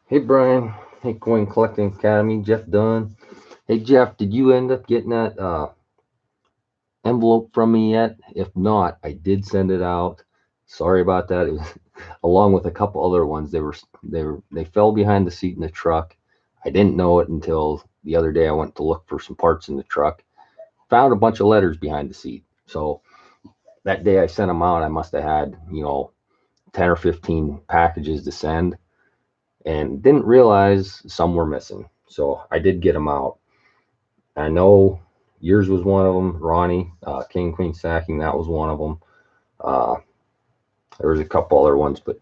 Hey Brian, hey Coin Collecting Academy, Jeff Dunn. Hey Jeff, did you end up getting that envelope from me yet? If not, I did send it out. Sorry about that. It was along with a couple other ones. They fell behind the seat in the truck. I didn't know it until the other day. I went to look for some parts in the truck. Found a bunch of letters behind the seat. So that day I sent them out. I must have had 10 or 15 packages to send, and didn't realize some were missing. So I did get them out. I know yours was one of them, Ronnie, King Queen Sacking, that was one of them. Uh, there was a couple other ones, but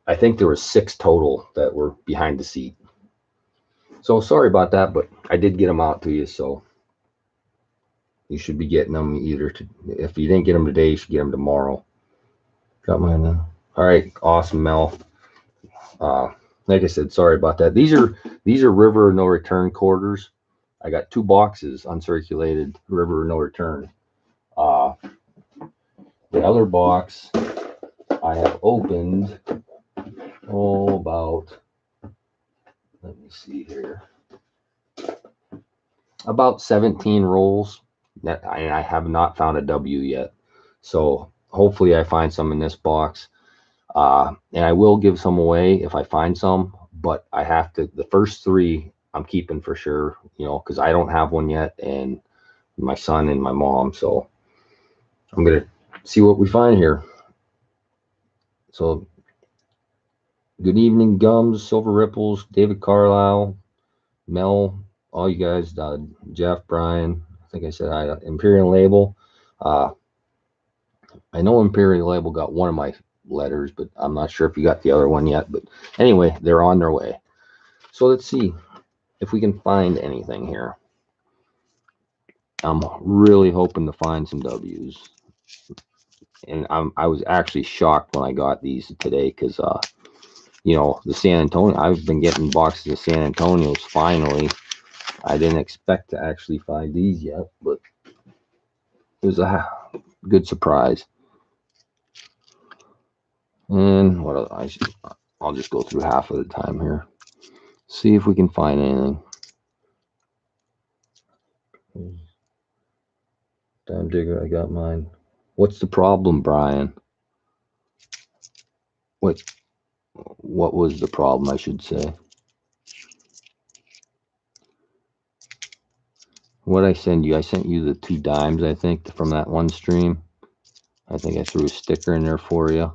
I think there was six total that were behind the seat. So sorry about that, but I did get them out to you, so you should be getting them either. If you didn't get them today, you should get them tomorrow. Got mine now. All right, awesome, Mel. Uh, like I said, sorry about that. These are River No Return quarters. I got two boxes uncirculated River No Return. Uh, the other box I have opened about, let me see here, about 17 rolls. That I have not found a W yet. So hopefully I find some in this box. And I will give some away if I find some, but I have to, the first three I'm keeping for sure, because I don't have one yet, and my son and my mom. So I'm going to see what we find here. So good evening, Gums, Silver Ripples, David Carlisle, Mel, all you guys, Jeff, Brian. I think I said Imperial Label. Uh, I know Imperial Label got one of my letters, but I'm not sure if you got the other one yet. But anyway, they're on their way. So let's see if we can find anything here. I'm really hoping to find some W's. And I was actually shocked when I got these today because, the San Antonio, I've been getting boxes of San Antonios finally. I didn't expect to actually find these yet, but it was a good surprise. And what I'll just go through half of the time here. See if we can find anything. Dime Digger, I got mine. What's the problem, Brian? What what was the problem, I should say? What I send you? I sent you the two dimes, I think, from that one stream. I think I threw a sticker in there for you.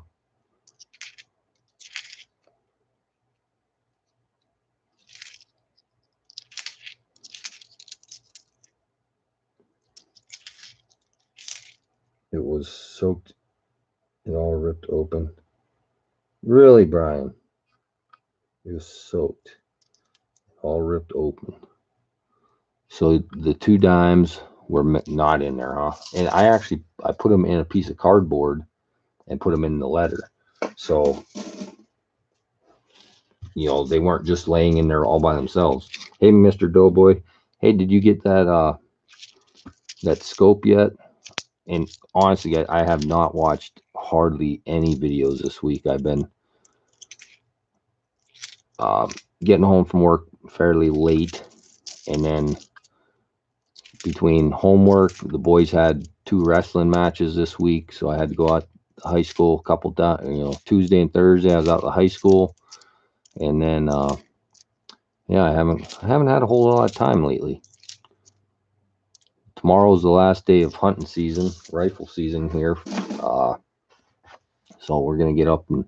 It was soaked. It all ripped open. Really, Brian? It was soaked. All ripped open. So the two dimes were not in there, huh? And I put them in a piece of cardboard and put them in the letter. So, they weren't just laying in there all by themselves. Hey, Mr. Doughboy. Hey, did you get that scope yet? And honestly, I have not watched hardly any videos this week. I've been uh, getting home from work fairly late, and then between homework, the boys had two wrestling matches this week, so I had to go out to high school a couple times. Tuesday and Thursday I was out to high school, and then yeah, I haven't had a whole lot of time lately. Tomorrow's the last day of hunting season, rifle season here, so we're gonna get up, and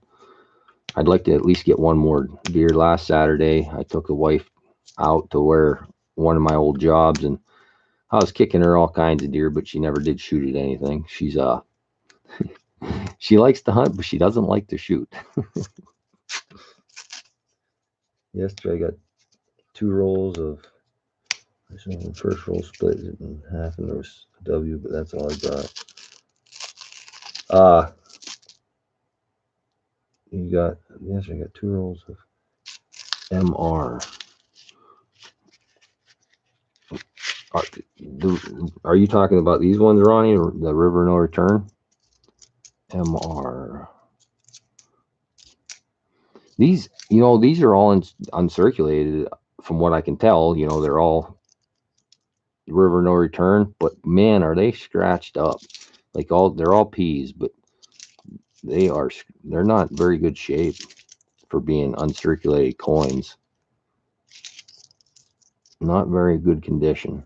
I'd like to at least get one more deer. Last Saturday, I took the wife out to where one of my old jobs, and I was kicking her all kinds of deer, but she never did shoot at anything. She likes to hunt, but she doesn't like to shoot. Yesterday, I got two rolls of. The first roll split it in half, and there was a W, but that's all I got. I got two rolls of MR. Are you talking about these ones, Ronnie, or the River No Return? MR. These, these are all uncirculated from what I can tell. They're all river no return, but man, are they scratched up. Like they're all peas, but they're not very good shape for being uncirculated coins. Not very good condition.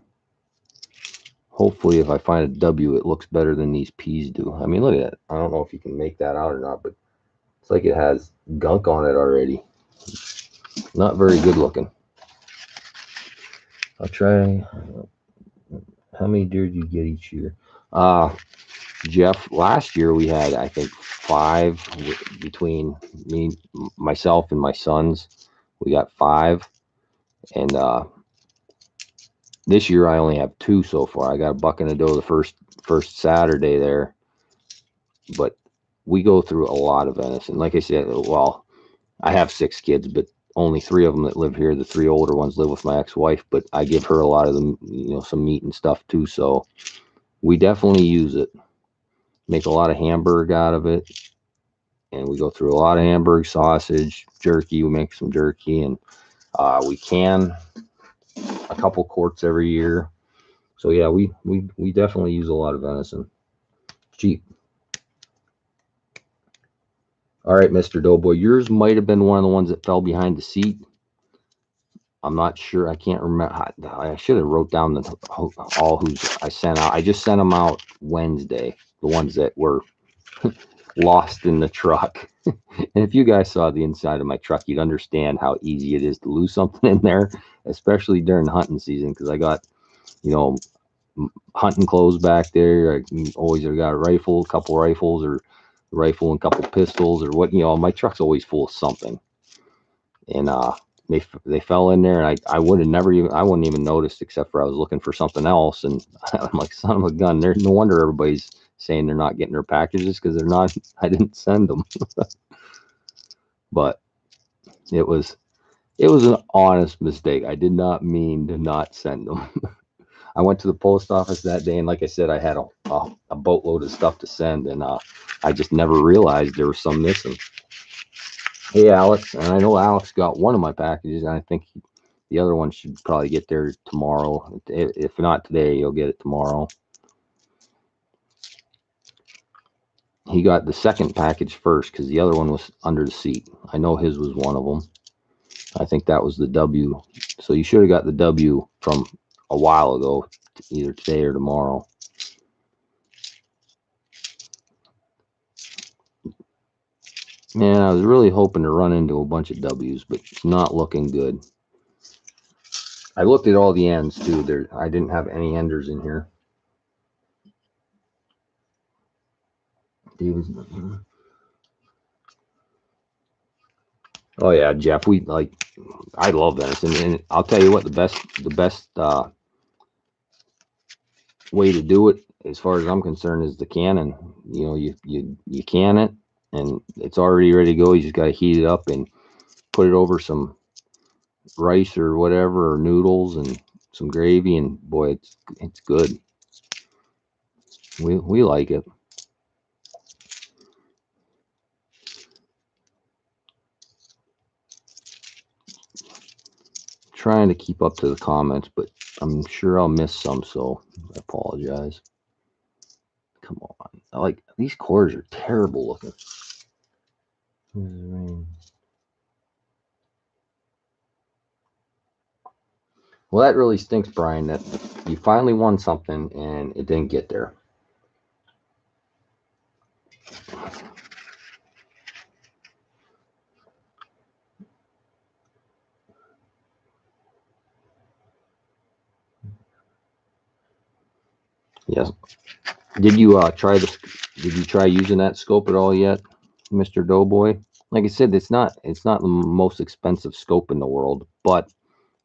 Hopefully, if I find a W, it looks better than these peas do. I mean, look at it. I don't know if you can make that out or not, but it's like it has gunk on it already. Not very good looking. I'll try. How many deer do you get each year? Uh, Jeff, last year we had, I think, 5 between me, myself, and my sons. We got 5. And this year I only have 2 so far. I got a buck and a doe the first Saturday there. But we go through a lot of venison. Like I said, well, I have 6 kids, but only 3 of them that live here. The 3 older ones live with my ex-wife, but I give her a lot of them, some meat and stuff too. So we definitely use it. Make a lot of hamburger out of it. And we go through a lot of hamburger, sausage, jerky. We make some jerky, and we can a couple quarts every year. So yeah, we definitely use a lot of venison. Cheap. All right, Mr. Doughboy, yours might have been one of the ones that fell behind the seat. I'm not sure. I can't remember. I should have wrote down all who's I sent out. I just sent them out Wednesday. The ones that were lost in the truck. And if you guys saw the inside of my truck, you'd understand how easy it is to lose something in there, especially during hunting season. Because I got, you know, hunting clothes back there. I always got a rifle, a couple rifles, or a rifle and a couple pistols, or what. My truck's always full of something. And they fell in there, and I would have never even I wouldn't even noticed, except for I was looking for something else, and I'm like, son of a gun. There's no wonder everybody's saying they're not getting their packages, because they're not. I didn't send them. But it was an honest mistake. I did not mean to not send them. I went to the post office that day, and like I said, I had a boatload of stuff to send, and I just never realized there was some missing. Hey, Alex, and I know Alex got one of my packages, and I think the other one should probably get there tomorrow. If not today, you'll get it tomorrow. He got the second package first because the other one was under the seat. I know his was one of them. I think that was the W. So you should have got the W from a while ago, either today or tomorrow. Man, I was really hoping to run into a bunch of W's, but it's not looking good. I looked at all the ends too. I didn't have any enders in here. Oh yeah, Jeff. I love venison, and I'll tell you what, the best way to do it, as far as I'm concerned, is the canning. You can it, and it's already ready to go. You just got to heat it up and put it over some rice or whatever, or noodles, and some gravy, and boy, it's good. We like it. Trying to keep up to the comments, but I'm sure I'll miss some, so I apologize. Come on, these cores are terrible looking. Well, that really stinks, Brian, that you finally won something and it didn't get there. Yes. Did you try using that scope at all yet, Mr. Doughboy? Like I said, it's not the most expensive scope in the world, but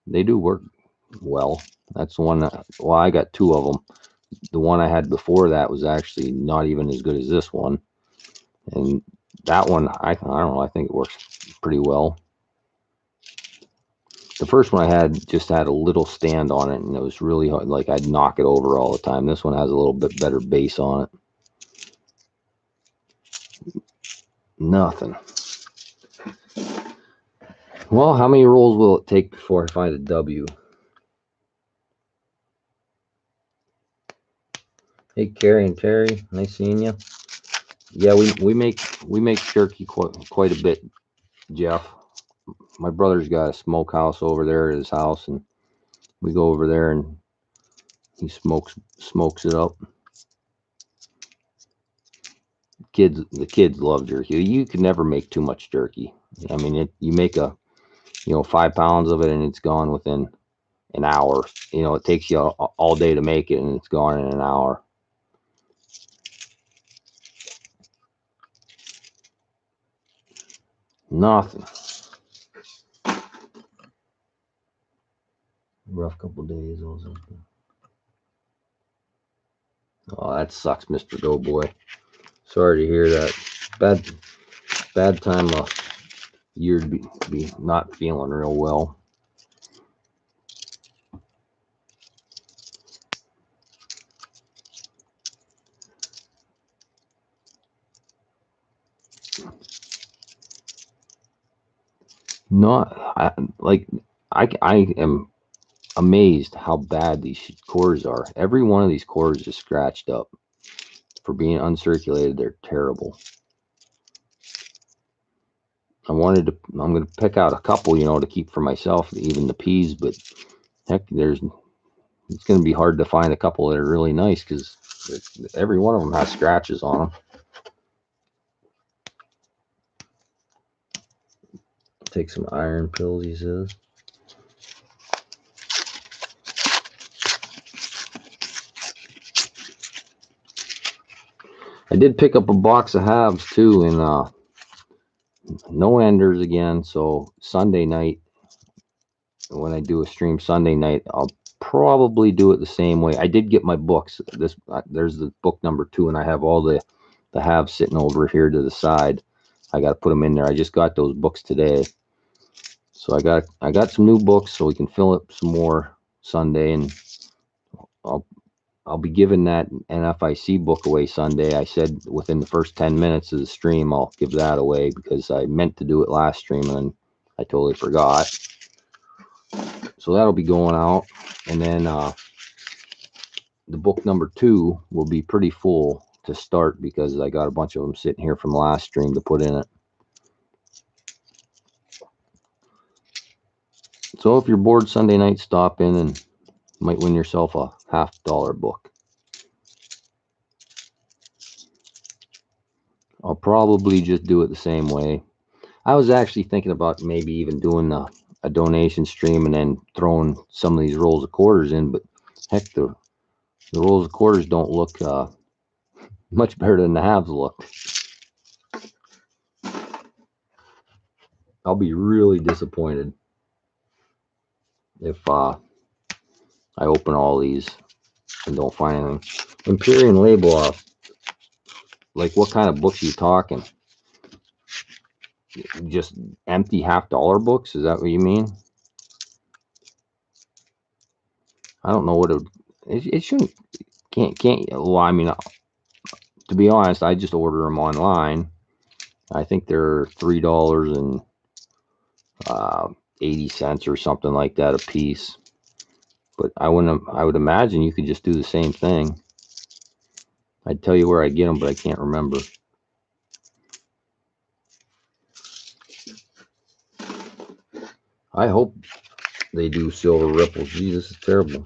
they do work well. That's the one well, I got 2 of them. The one I had before that was actually not even as good as this one. And that one, I don't know, I think it works pretty well. The first one I had just had a little stand on it, and it was really hard. Like, I'd knock it over all the time. This one has a little bit better base on it. Nothing. Well, how many rolls will it take before I find a W? Hey, Carrie and Terry, nice seeing you. Yeah, we make jerky quite a bit, Jeff. My brother's got a smokehouse over there at his house, and we go over there and he smokes it up. The kids love jerky. You can never make too much jerky. I mean, you make 5 pounds of it and it's gone within an hour. It takes you all day to make it and it's gone in an hour. Nothing. Rough couple days. Oh, that sucks, Mr. Doughboy. Sorry to hear that. Bad time of year to be not feeling real well. I am amazed how bad these cores are. Every one of these cores is scratched up. For being uncirculated, they're terrible. I'm going to pick out a couple, to keep for myself, even the peas, but heck, it's going to be hard to find a couple that are really nice because every one of them has scratches on them. Take some iron pills, he says. I did pick up a box of halves too, and no enders again. So Sunday night, when I do a stream Sunday night, I'll probably do it the same way. I did get my books. There's the book number 2, and I have all the halves sitting over here to the side. I got to put them in there. I just got those books today, so I got some new books, so we can fill up some more Sunday, and I'll be giving that NFIC book away Sunday. I said within the first 10 minutes of the stream, I'll give that away because I meant to do it last stream and I totally forgot. So that'll be going out. And then the book number 2 will be pretty full to start because I got a bunch of them sitting here from last stream to put in it. So if you're bored Sunday night, stop in and you might win yourself a $50 book. I'll probably just do it the same way. I was actually thinking about maybe even doing a donation stream and then throwing some of these rolls of quarters in, but heck, the rolls of quarters don't look much better than the halves look. I'll be really disappointed if I open all these and don't find anything. Empyrean label, like what kind of books are you talking? Just empty $50 books? Is that what you mean? I don't know what it shouldn't, can't, well, I mean, to be honest, I just order them online. I think they're $3.80 or something like that a piece. But I would imagine you could just do the same thing. I'd tell you where I get them, but I can't remember. I hope they do silver ripples. Gee, this is terrible.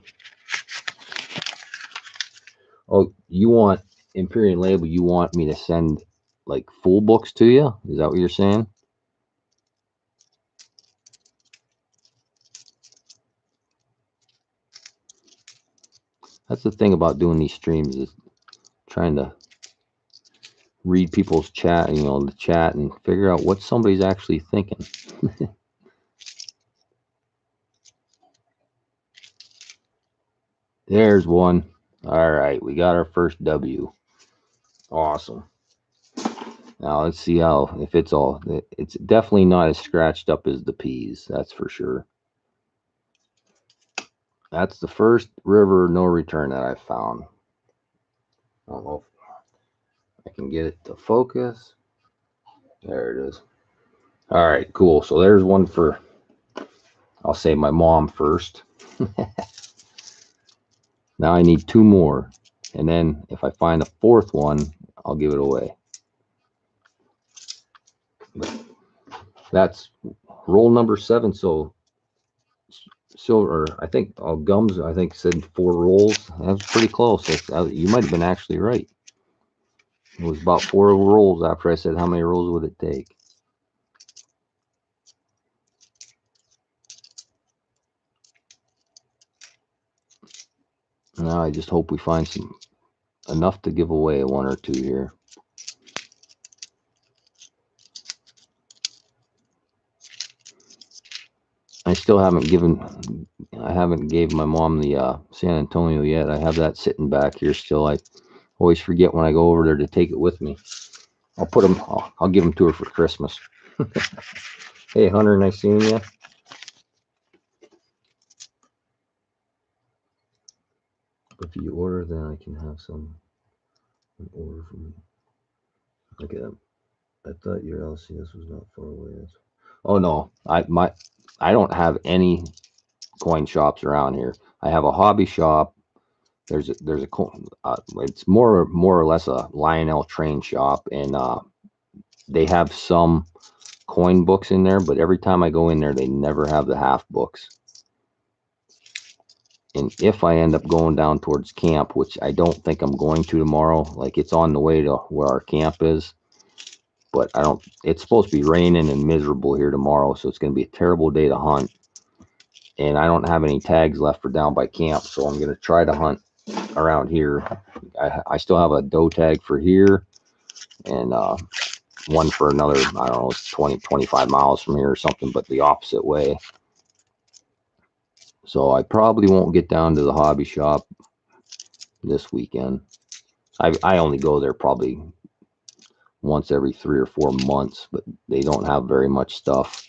Oh, you want Empyrean label? You want me to send like full books to you? Is that what you're saying? That's the thing about doing these streams, is trying to read people's chat, the chat, and figure out what somebody's actually thinking. There's one. All right, we got our first W. Awesome. Now let's see if it's definitely not as scratched up as the peas, that's for sure. That's the first river no return that I found. I don't know if I can get it to focus. There it is. All right, cool. So there's one for I'll say my mom first. Now I need 2 more. And then if I find a 4th one, I'll give it away. But that's roll number 7. So silver, I think gums, I think said 4 rolls. That's pretty close. You might have been actually right. It was about 4 rolls after I said how many rolls would it take. Now I just hope we find enough to give away 1 or 2 here. I still haven't gave my mom the San Antonio yet. I have that sitting back here still. I always forget when I go over there to take it with me. I'll give them to her for Christmas. Hey Hunter, nice seeing you. If you order, then I can have some order from you. Okay, I thought your LCS was not far away. Oh no, I don't have any coin shops around here. I have a hobby shop. There's a it's more or less a Lionel train shop, and they have some coin books in there, but every time I go in there, they never have the half books. And if I end up going down towards camp, which I don't think I'm going to tomorrow, like it's on the way to where our camp is, but it's supposed to be raining and miserable here tomorrow, so it's going to be a terrible day to hunt. And I don't have any tags left for down by camp, so I'm going to try to hunt around here. I still have a doe tag for here, and one for another, I don't know, 20-25 miles from here or something, but the opposite way. So I probably won't get down to the hobby shop this weekend. I only go there probably once every 3 or 4 months, but they don't have very much stuff.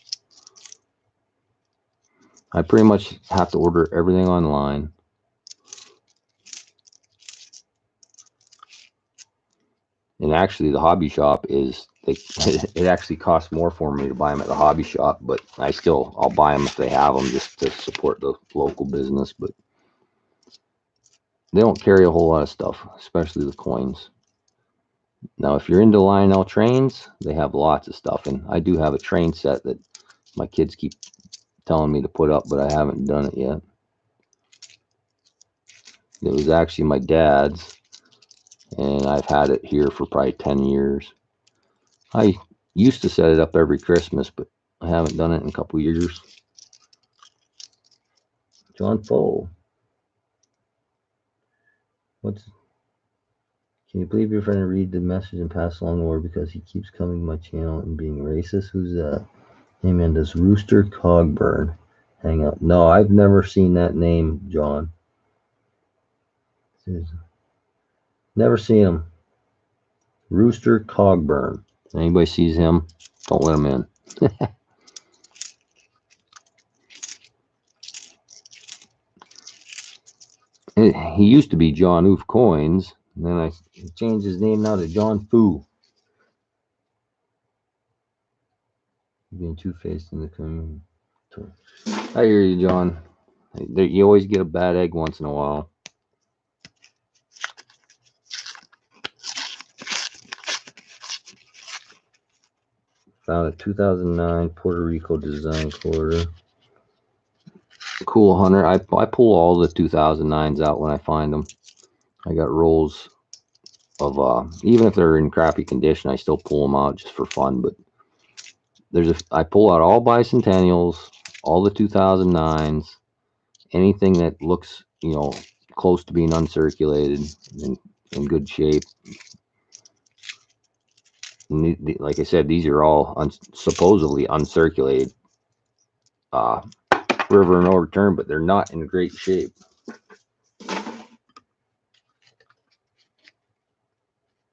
I pretty much have to order everything online. And actually, the hobby shop it actually costs more for me to buy them at the hobby shop, but I'll buy them if they have them just to support the local business. But they don't carry a whole lot of stuff, especially the coins. Now, if you're into Lionel trains, they have lots of stuff, and I do have a train set that my kids keep telling me to put up, but I haven't done it yet. It was actually my dad's, and I've had it here for probably 10 years. I used to set it up every Christmas, but I haven't done it in a couple years. John Foe. Can you believe your friend read the message and pass along the word because he keeps coming to my channel and being racist? Who's that? Hey man, does Rooster Cogburn hang up? No, I've never seen that name, John. Never seen him. Rooster Cogburn. Anybody sees him, don't let him in. He used to be John Oof Coins, and then I changed his name now to John Foo. Being two-faced in the community. I hear you, John. You always get a bad egg once in a while. Found a 2009 Puerto Rico design quarter. Cool, Hunter. I pull all the 2009s out when I find them. I got rolls of even if they're in crappy condition, I still pull them out just for fun. But I pull out all bicentennials, all the 2009s, anything that looks close to being uncirculated and in good shape. And like I said, these are all supposedly uncirculated river and overturned, but they're not in great shape.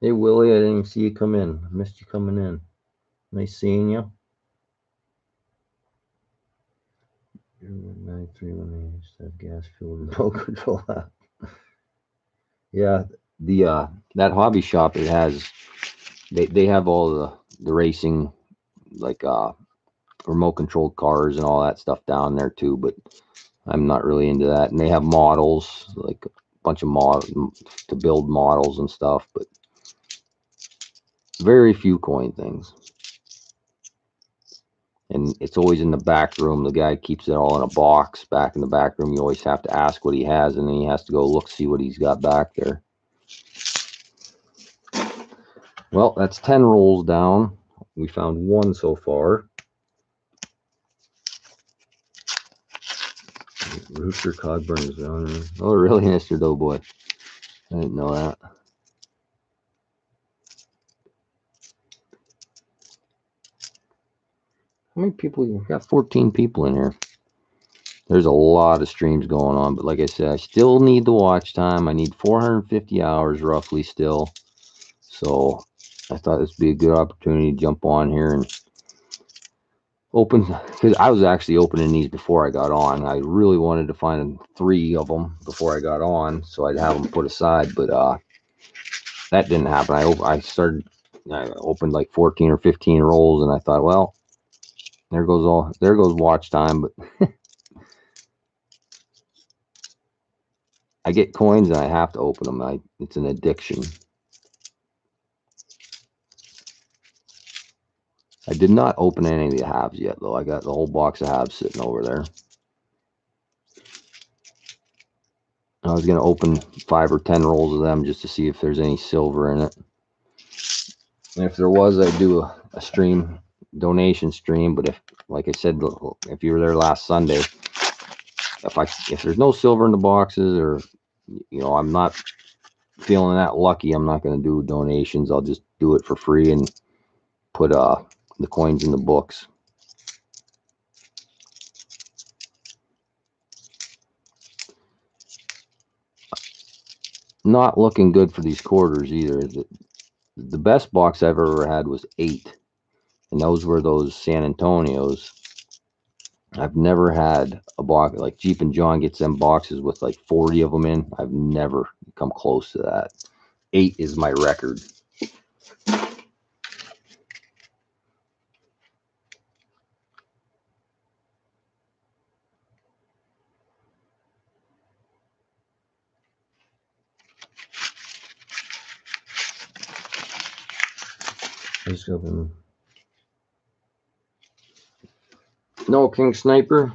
Hey Willie, I didn't see you come in. I missed you coming in. Nice seeing you. 9318 have gas fuel remote control app. Yeah, that hobby shop, it has they have all the racing, like remote controlled cars and all that stuff down there too, but I'm not really into that. And they have models, like a bunch of models to build models and stuff, but very few coin things. And it's always in the back room. The guy keeps it all in a box back in the back room. You always have to ask what he has, and then he has to go look, see what he's got back there. Well, that's 10 rolls down. We found one so far. Rooster Cogburn is down. Oh, really, Mr. Doughboy? I didn't know that. How many people? You've got 14 people in here. There's a lot of streams going on, but like I said, I still need the watch time. I need 450 hours roughly still. So I thought this would be a good opportunity to jump on here and open, because I was actually opening these before I got on. I really wanted to find 3 of them before I got on, so I'd have them put aside, but that didn't happen. I opened like 14 or 15 rolls, and I thought, well, there goes watch time. But I get coins and I have to open them. It's an addiction. I did not open any of the halves yet, though. I got the whole box of halves sitting over there. I was going to open 5 or 10 rolls of them just to see if there's any silver in it. And if there was, I'd do a stream, donation stream. But if, like I said, if you were there last Sunday, if there's no silver in the boxes, or I'm not feeling that lucky, I'm not going to do donations. I'll just do it for free and put the coins in the books. Not looking good for these quarters either. The best box I've ever had was 8, and those were those San Antonios. I've never had a box like Jeep and John gets them boxes with like 40 of them in. I've never come close to that. 8 is my record. Let's open. No King Sniper.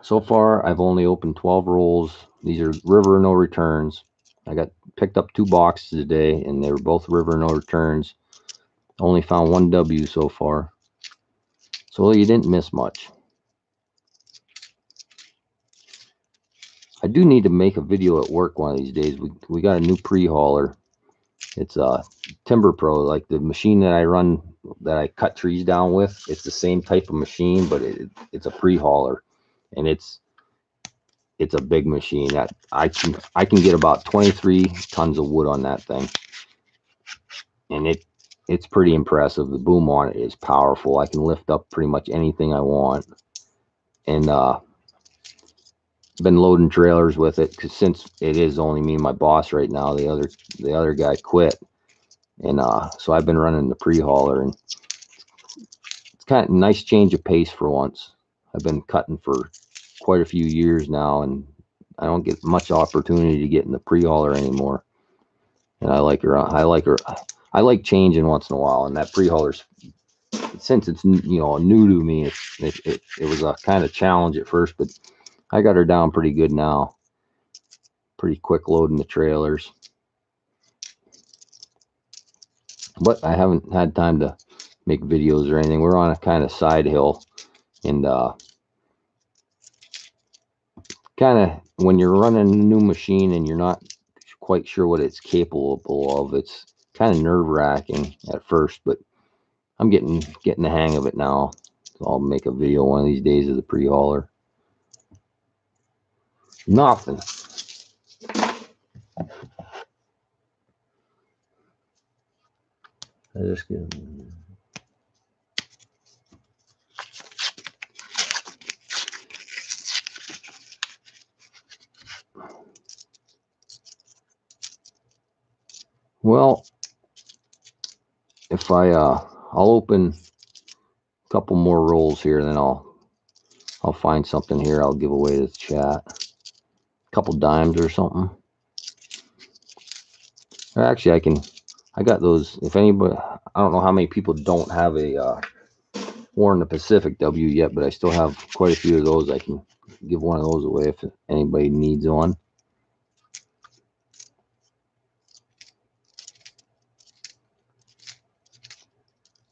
So far, I've only opened 12 rolls. These are River No Returns. I picked up 2 boxes today, and they were both River No Returns. Only found 1 W so far. So you didn't miss much. I do need to make a video at work one of these days. We got a new pre-hauler. It's a Timber Pro, like the machine that I run, that I cut trees down with. It's the same type of machine, but it's a pre-hauler, and it's a big machine that I can get about 23 tons of wood on that thing, and it's pretty impressive. The boom on it is powerful. I can lift up pretty much anything I want, and been loading trailers with it, because since it is only me and my boss right now, the other guy quit, and so I've been running the pre-hauler, and it's kind of a nice change of pace for once. I've been cutting for quite a few years now, and I don't get much opportunity to get in the pre-hauler anymore. And I like her. I like changing once in a while, and that pre-hauler's, since it's new to me, it was a kind of challenge at first, but I got her down pretty good now. Pretty quick loading the trailers. But I haven't had time to make videos or anything. We're on a kind of side hill, and kind of when you're running a new machine and you're not quite sure what it's capable of, it's kind of nerve-wracking at first, but I'm getting the hang of it now. So I'll make a video one of these days of the pre-hauler. Nothing. I just get. Well, if I'll open couple more rolls here, and then I'll find something here I'll give away to the chat. A couple dimes or something. Or actually, I got those. If anybody, I don't know how many people don't have a War in the Pacific W yet, but I still have quite a few of those. I can give one of those away if anybody needs one.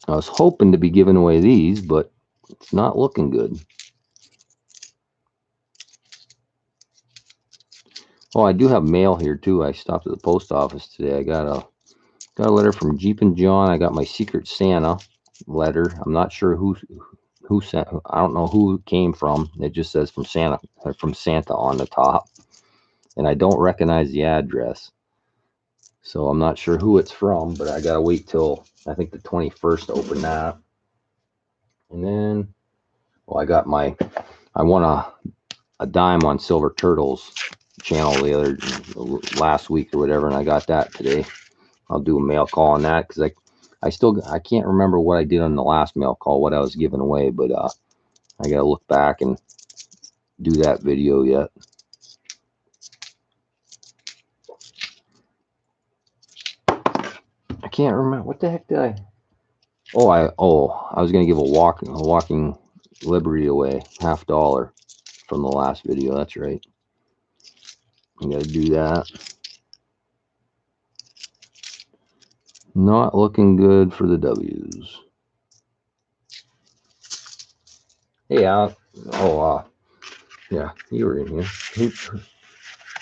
I was hoping to be giving away these, but it's not looking good. Oh, I do have mail here too. I stopped at the post office today. I got a letter from Jeep and John. I got my Secret Santa letter. I'm not sure who sent. I don't know who it came from. It just says from Santa on the top, and I don't recognize the address, so I'm not sure who it's from. But I gotta wait till I think the 21st to open that. And then, well, I won a dime on Silver Turtles channel last week or whatever, and I got that today. I'll do a mail call on that because I can't remember what I did on the last mail call, what I was giving away, but I gotta look back and do that video yet. I can't remember what the heck did I. I was gonna give a walking Liberty away, $50 from the last video. That's right. I gotta do that. Not looking good for the W's. Hey, Al. Yeah, you were in here.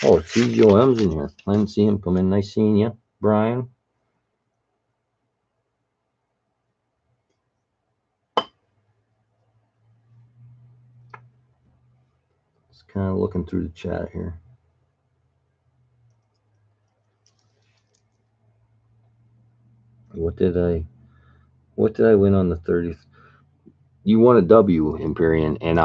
Oh, CGOM's in here. I didn't see him come in. Nice seeing you, Brian. Just kind of looking through the chat here. What did I win on the 30th? You won a W, Empyrean, and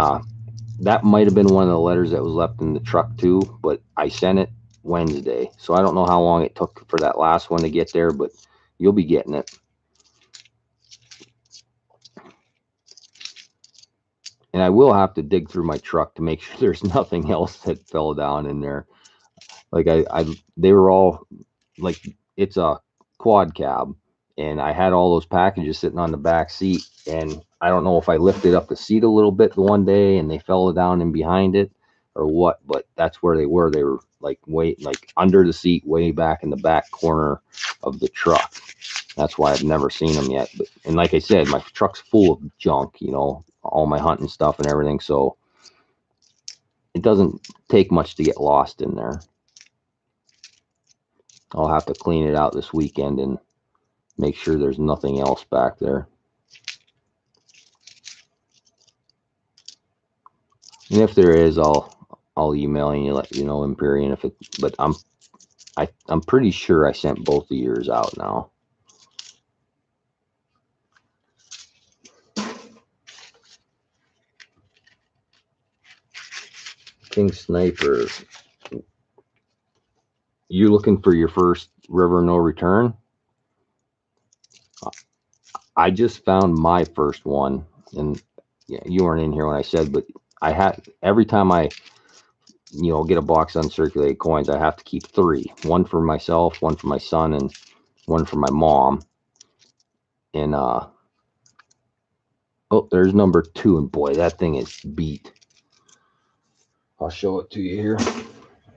that might have been one of the letters that was left in the truck too, but I sent it Wednesday, so I don't know how long it took for that last one to get there, but you'll be getting it. And I will have to dig through my truck to make sure there's nothing else that fell down in there. Like they were all like, it's a quad cab, and I had all those packages sitting on the back seat, and I don't know if I lifted up the seat a little bit the one day and they fell down in behind it or what, but that's where they were. They were like under the seat, way back in the back corner of the truck. That's why I've never seen them yet. But, and like I said, my truck's full of junk, all my hunting stuff and everything. So it doesn't take much to get lost in there. I'll have to clean it out this weekend and make sure there's nothing else back there. And if there is, I'll email you, let you know, Empyrean, but I'm pretty sure I sent both the years out now. King Sniper, you looking for your first River No Return? I just found my first one, and yeah, you weren't in here when I said, but I had, every time I get a box of uncirculated coins, I have to keep 3, one for myself, one for my son, and one for my mom. And oh, there's number 2, and boy, that thing is beat. I'll show it to you here.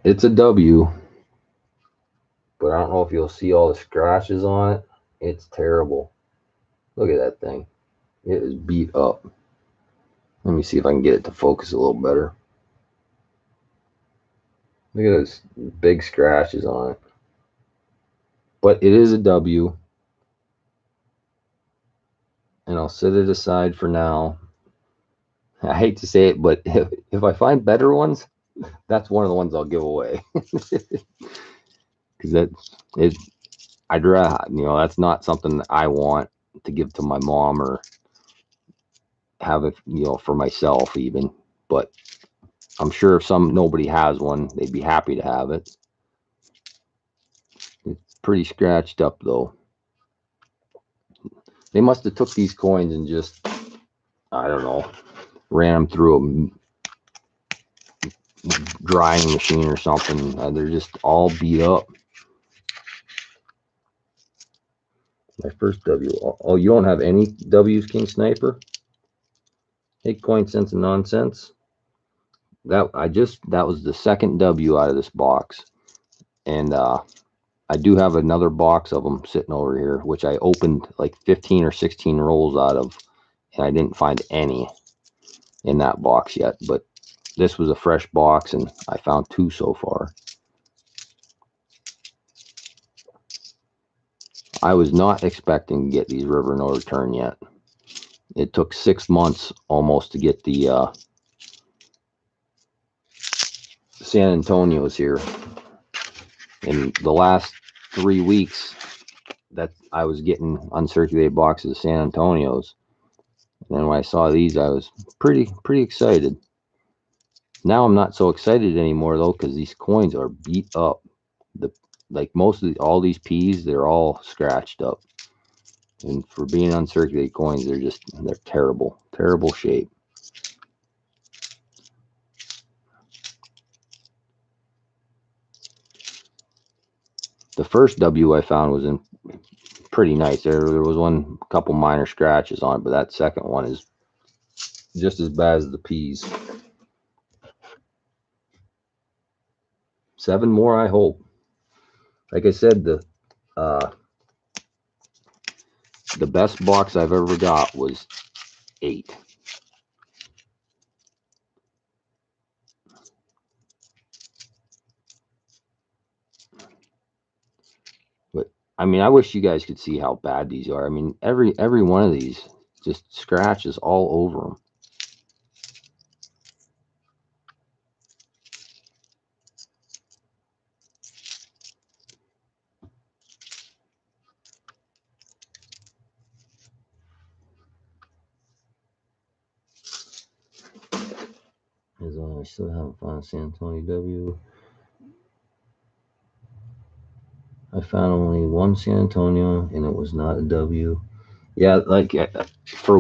It's a W, but I don't know if you'll see all the scratches on it. It's terrible. Look at that thing. It is beat up. Let me see if I can get it to focus a little better. Look at those big scratches on it. But it is a W. And I'll set it aside for now. I hate to say it, but if I find better ones, that's one of the ones I'll give away. Because I'd rather, that's not something that I want to give to my mom or have it, for myself even. But I'm sure if nobody has one, they'd be happy to have it. It's pretty scratched up though. They must have took these coins and just I don't know, ran them through a drying machine or something. They're just all beat up. My first W. Oh, you don't have any W's, King Sniper? Hey, Coin Sense and Nonsense. That was the second W out of this box, and I do have another box of them sitting over here, which I opened like 15 or 16 rolls out of, and I didn't find any in that box yet. But this was a fresh box, and I found 2 so far. I was not expecting to get these River No Return yet. It took 6 months almost to get the San Antonio's here. In the last 3 weeks that I was getting uncirculated boxes of San Antonio's. And then when I saw these, I was pretty excited. Now I'm not so excited anymore though, because these coins are beat up. Like most of all these P's, they're all scratched up. And for being uncirculated coins, they're terrible shape. The first W I found was in pretty nice. There was a couple minor scratches on it, but that second one is just as bad as the P's. 7 more, I hope. Like I said, the best box I've ever got was 8. But I mean, I wish you guys could see how bad these are. I mean, every one of these just scratches all over them. I still haven't found San Antonio W. I found only 1 San Antonio, and it was not a W. Yeah, like for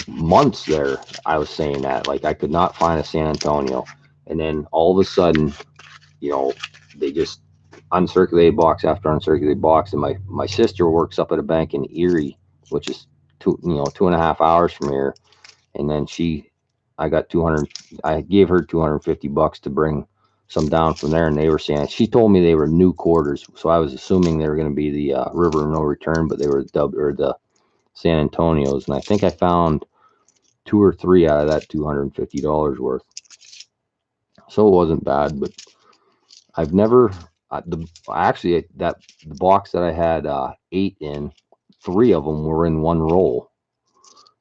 months there, I was saying that. Like I could not find a San Antonio, and then all of a sudden, they just uncirculated box after uncirculated box. And my sister works up at a bank in Erie, which is 2.5 hours from here, and then I got 200. I gave her $250 to bring some down from there, and they were saying, she told me they were new quarters, so I was assuming they were going to be the River No Return, but they were the San Antonio's, and I think I found 2 or 3 out of that $250 worth. So it wasn't bad, but I've never the box that I had 8 in, 3 of them were in one roll.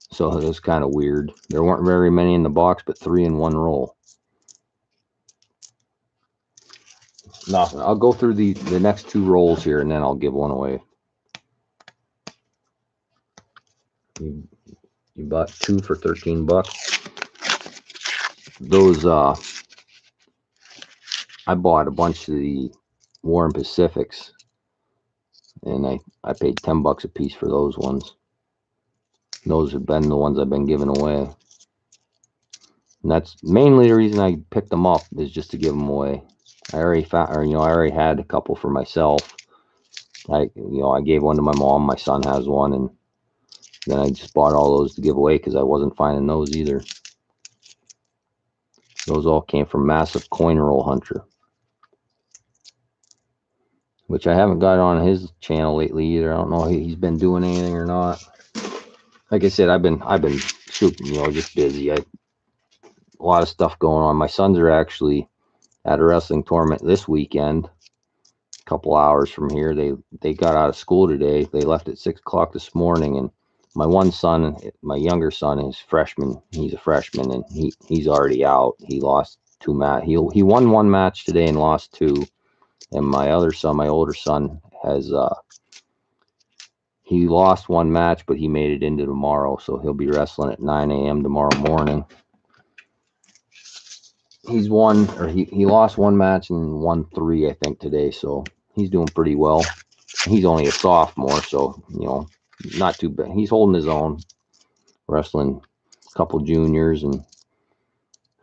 So it was kind of weird. There weren't very many in the box, but 3 in one roll. Nothing. I'll go through the next 2 rolls here, and then I'll give one away. You bought 2 for $13. Those I bought a bunch of the Warren Pacifics, and I paid $10 a piece for those ones. Those have been the ones I've been giving away. And that's mainly the reason I picked them up, is just to give them away. I already had a couple for myself. I gave one to my mom. My son has one, and then I just bought all those to give away because I wasn't finding those either. Those all came from Massive Coin Roll Hunter, which I haven't got on his channel lately either. I don't know if he's been doing anything or not. Like I said, I've been super, just busy. A lot of stuff going on. My sons are actually at a wrestling tournament this weekend, a couple hours from here. They got out of school today. They left at 6 o'clock this morning, and my one son, my younger son, is freshman. He's a freshman, and he's already out. He lost 2 match. He won 1 match today and lost 2. And my other son, my older son, has he lost 1 match, but he made it into tomorrow, so he'll be wrestling at 9 a.m. tomorrow morning. He lost 1 match and won 3, I think, today, so he's doing pretty well. He's only a sophomore, so not too bad. He's holding his own, wrestling a couple juniors, and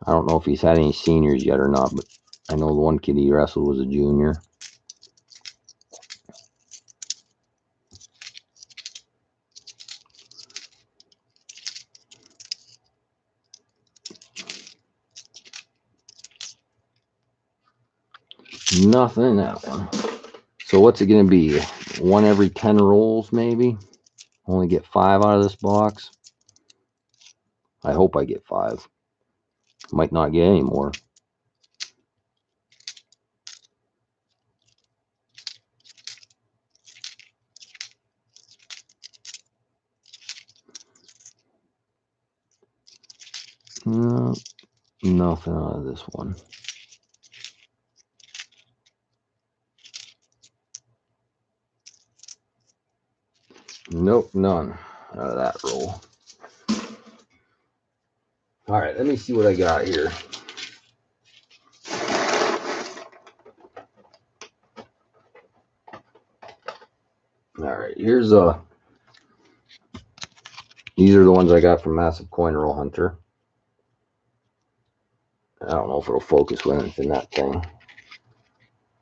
I don't know if he's had any seniors yet or not, but I know the one kid he wrestled was a junior. Nothing in that one. So what's it going to be? 1 every 10 rolls, maybe? Only get 5 out of this box. I hope I get 5. Might not get any more. No, nothing out of this one. Nope, none out of that roll. All right, let me see what I got here. All right, here's these are the ones I got from Massive Coin Roll Hunter. I don't know if it'll focus when it's in that thing.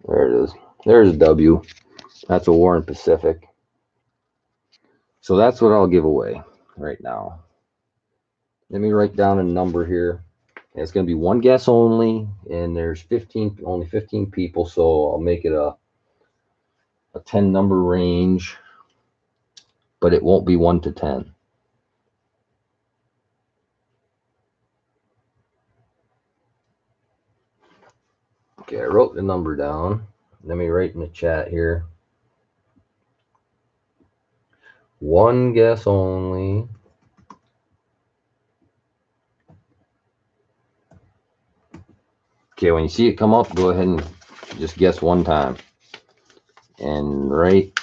There it is. There's a W. That's a Warren Pacific. So that's what I'll give away right now. Let me write down a number here. It's going to be 1 guess only, and there's only 15 people, so I'll make it a 10 number range, but it won't be 1 to 10. Okay, I wrote the number down. Let me write in the chat here. 1 guess only. Okay, when you see it come up, go ahead and just guess 1 time. And right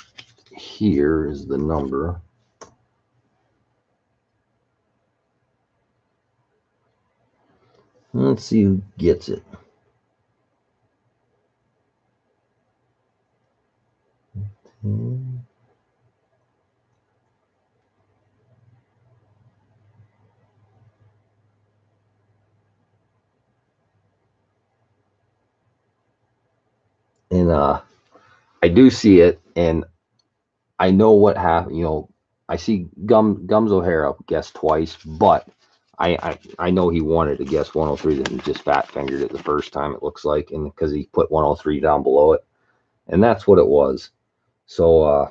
here is the number. Let's see who gets it. And I do see it, and I know what happened. You know, I see Gums O'Hara guessed twice, but I know he wanted to guess 103, and he just fat fingered it the first time, it looks like, and because he put 103 down below it, and that's what it was. So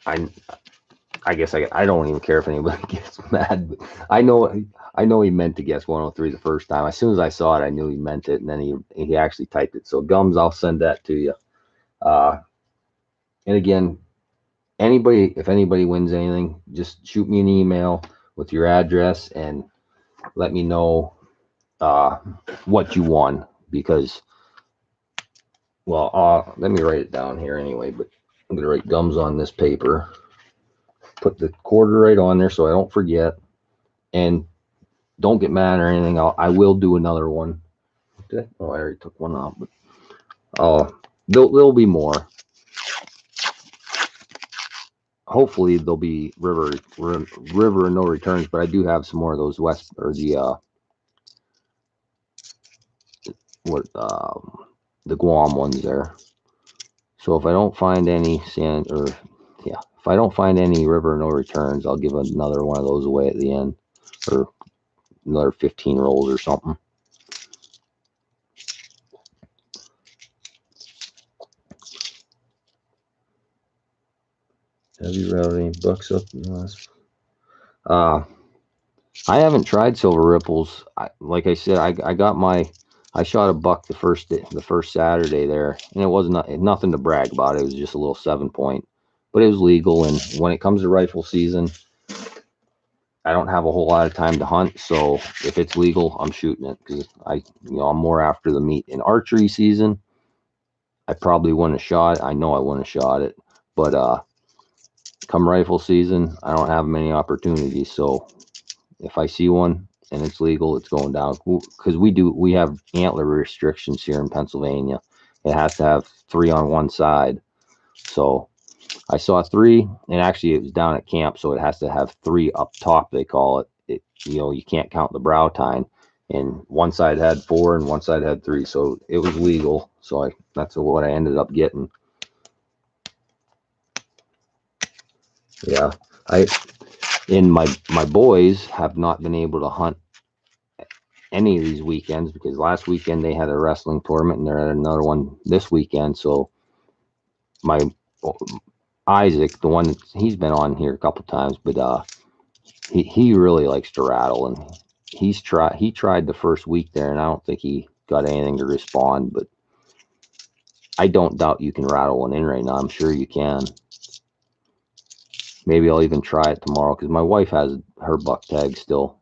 I guess I don't even care if anybody gets mad, but I know he meant to guess 103 the first time. As soon as I saw it, I knew he meant it, and then he actually typed it. So Gums, I'll send that to you. And again, if anybody wins anything, just shoot me an email with your address and let me know what you won, because, well, let me write it down here anyway, but I'm going to write Gums on this paper, put the quarter right on there so I don't forget, and don't get mad or anything. I will do another one. Oh, I already took one off, but there'll be more. Hopefully there'll be river and no returns, but I do have some more of those west, or the the Guam ones there. So if I don't find any if I don't find any river no returns, I'll give another one of those away at the end, or another 15 rolls or something. Have you routed any bucks up in the last? I haven't tried silver ripples. Like I said, I shot a buck the first Saturday there, and it wasn't nothing to brag about. It was just a little 7-point, but it was legal. And when it comes to rifle season, I don't have a whole lot of time to hunt, so if it's legal, I'm shooting it, because I'm more after the meat. In archery season, I probably wouldn't have shot it. I know I wouldn't have shot it, but come rifle season, I don't have many opportunities. So if I see one and it's legal, it's going down, because we have antler restrictions here in Pennsylvania. It has to have 3 on one side. So I saw 3, and actually it was down at camp, so it has to have 3 up top, they call it. You can't count the brow tine. And one side had 4 and one side had 3, so it was legal. So that's what I ended up getting. Yeah, my boys have not been able to hunt any of these weekends because last weekend they had a wrestling tournament and they're at another one this weekend. So my Isaac, the one he's been on here a couple times, but he really likes to rattle, and he tried the first week there, and I don't think he got anything to respond, but I don't doubt you can rattle one in right now. I'm sure you can. Maybe I'll even try it tomorrow because my wife has her buck tag still.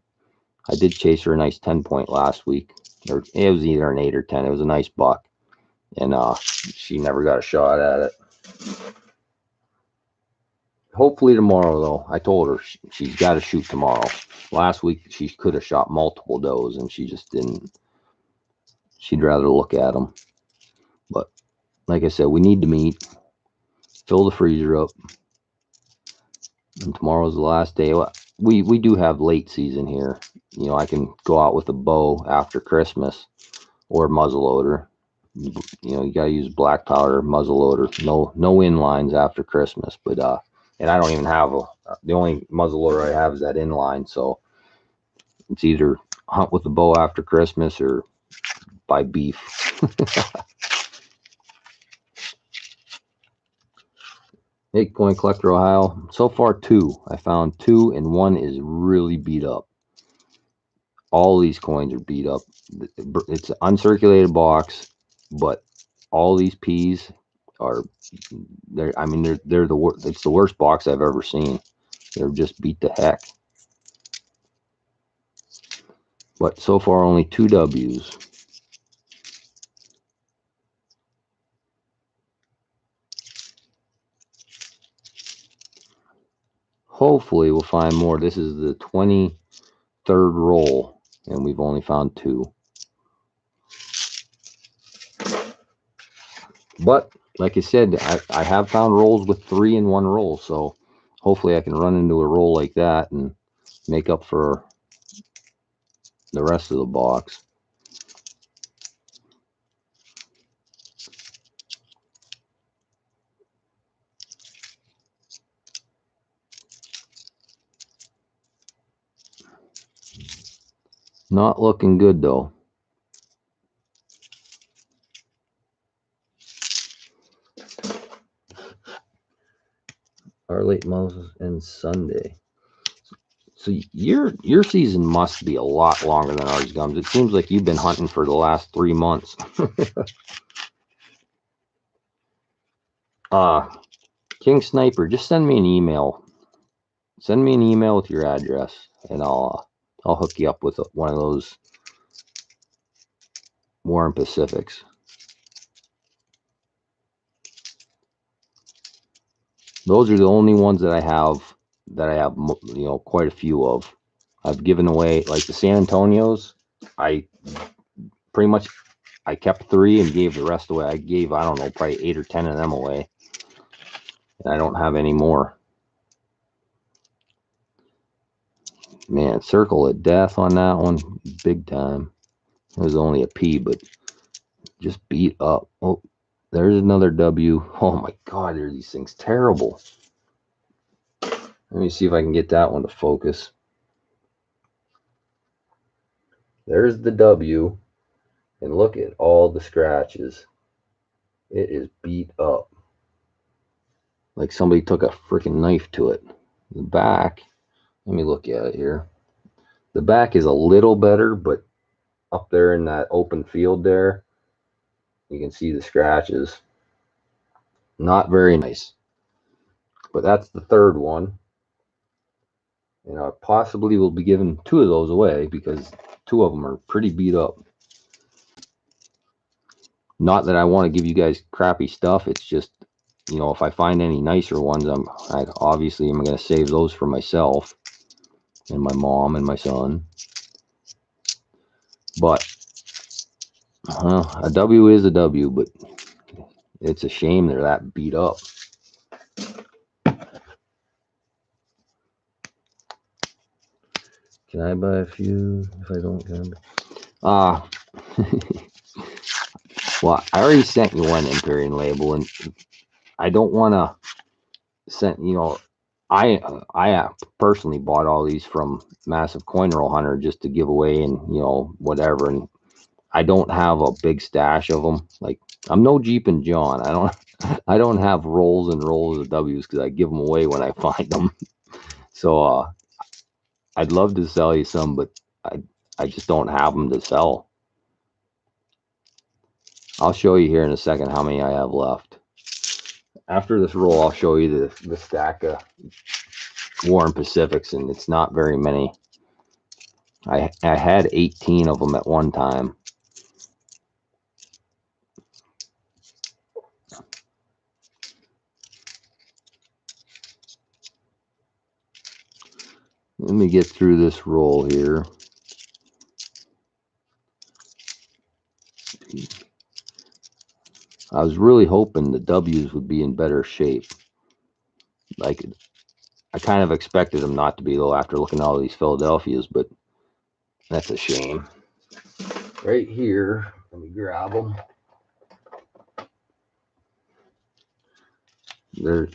I did chase her a nice 10-point last week, or it was either an 8 or 10. It was a nice buck, and she never got a shot at it. Hopefully tomorrow, though. I told her she's got to shoot tomorrow. Last week she could have shot multiple does, and she just didn't. She'd rather look at them. But like I said, we need to meet, fill the freezer up, and tomorrow's the last day. We do have late season here. I can go out with a bow after Christmas or muzzleloader. You got to use black powder muzzleloader. No inlines after Christmas. But and I don't even have the only muzzleloader I have is that inline. So it's either hunt with the bow after Christmas or buy beef. Hey, Coin Collector Ohio. So far 2. I found 2, and 1 is really beat up. All these coins are beat up. It's an uncirculated box, but all these P's are they're the worst. It's the worst box I've ever seen. They're just beat to heck. But so far only 2 W's. Hopefully we'll find more. This is the 23rd roll, and we've only found 2. But like I said, I have found rolls with 3 in 1 roll, so hopefully I can run into a roll like that and make up for the rest of the box. Not looking good though. Our late Moses and Sunday. So your season must be a lot longer than ours, Gums. It seems like you've been hunting for the last 3 months. King Sniper, just send me an email. Send me an email with your address, and I'll hook you up with one of those Warren Pacifics. Those are the only ones that I have quite a few of. I've given away, like the San Antonios. I kept 3 and gave the rest away. I gave, I don't know, probably 8 or 10 of them away. And I don't have any more. Man, Circle of Death on that one, big time. It was only a P, but just beat up. Oh, there's another W. Oh my God, are these things terrible. Let me see if I can get that one to focus. There's the W, and look at all the scratches. It is beat up. Like somebody took a freaking knife to it. The back, let me look at it here. The back is a little better, but up there in that open field there, you can see the scratches. Not very nice. But that's the 3rd one. And I possibly will be giving 2 of those away because 2 of them are pretty beat up. Not that I want to give you guys crappy stuff. It's just, if I find any nicer ones, I obviously am going to save those for myself and my mom and my son. But a W is a W, but it's a shame they're that beat up. Can I buy a few if I don't get them? Well, I already sent you one Empyrean label, and I don't want to send, I personally bought all these from Massive Coin Roll Hunter just to give away and, whatever. And I don't have a big stash of them. Like, I'm no Jeep and John. I don't have rolls and rolls of W's because I give them away when I find them. So, I'd love to sell you some, but I just don't have them to sell. I'll show you here in a second how many I have left. After this roll, I'll show you the stack of Warren Pacifics, and it's not very many. I had 18 of them at one time. Let me get through this roll here. I was really hoping the W's would be in better shape. Like, I kind of expected them not to be, though, after looking at all these Philadelphias, but that's a shame. Right here, let me grab them.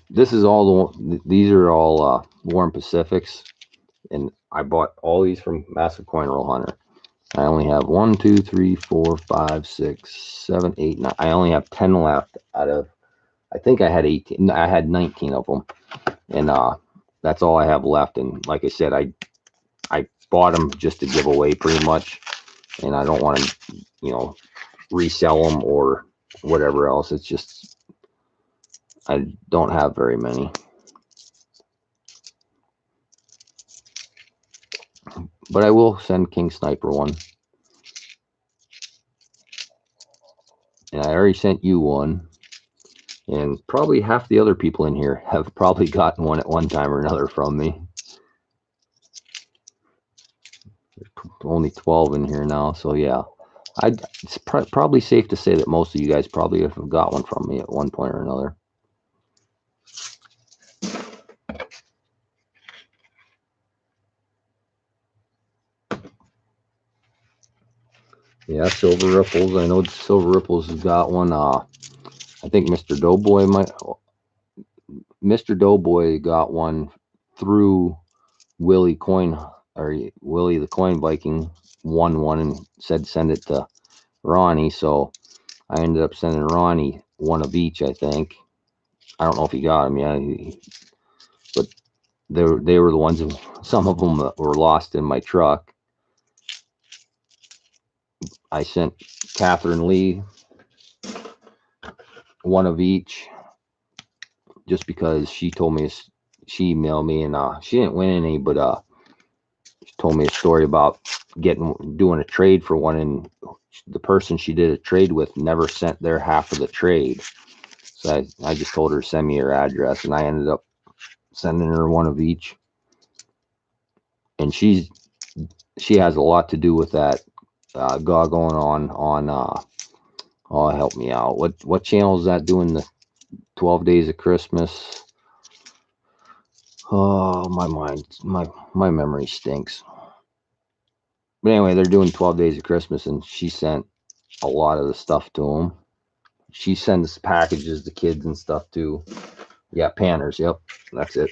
These are all Warren Pacifics, and I bought all these from Massive Coin Roll Hunter. I only have 1, 2, 3, 4, 5, 6, 7, 8, 9. I only have 10 left out of, I think I had 18. I had 19 of them, and that's all I have left. And like I said, I bought them just to give away pretty much, and I don't want to, resell them or whatever else. It's just I don't have very many. But I will send King Sniper one. And I already sent you one. And probably half the other people in here have probably gotten one at one time or another from me. There's only 12 in here now, so yeah. It's probably safe to say that most of you guys probably have got one from me at one point or another. Yeah, Silver Ripples. I know Silver Ripples has got one. I think Mr. Doughboy got one through Willie the Coin Viking won one and said send it to Ronnie. So I ended up sending Ronnie one of each, I think. I don't know if he got them yet, but they were the ones who, some of them were lost in my truck. I sent Catherine Lee one of each just because she told me, she emailed me, and she didn't win any, but she told me a story about doing a trade for one, and the person she did a trade with never sent their half of the trade. So I just told her to send me her address, and I ended up sending her one of each. And she has a lot to do with that going on oh, help me out. What channel is that doing the 12 Days of Christmas? Oh, my memory stinks. But anyway, they're doing 12 Days of Christmas, and she sent a lot of the stuff to them. She sends packages to kids and stuff too. Yeah, Panners. Yep, that's it.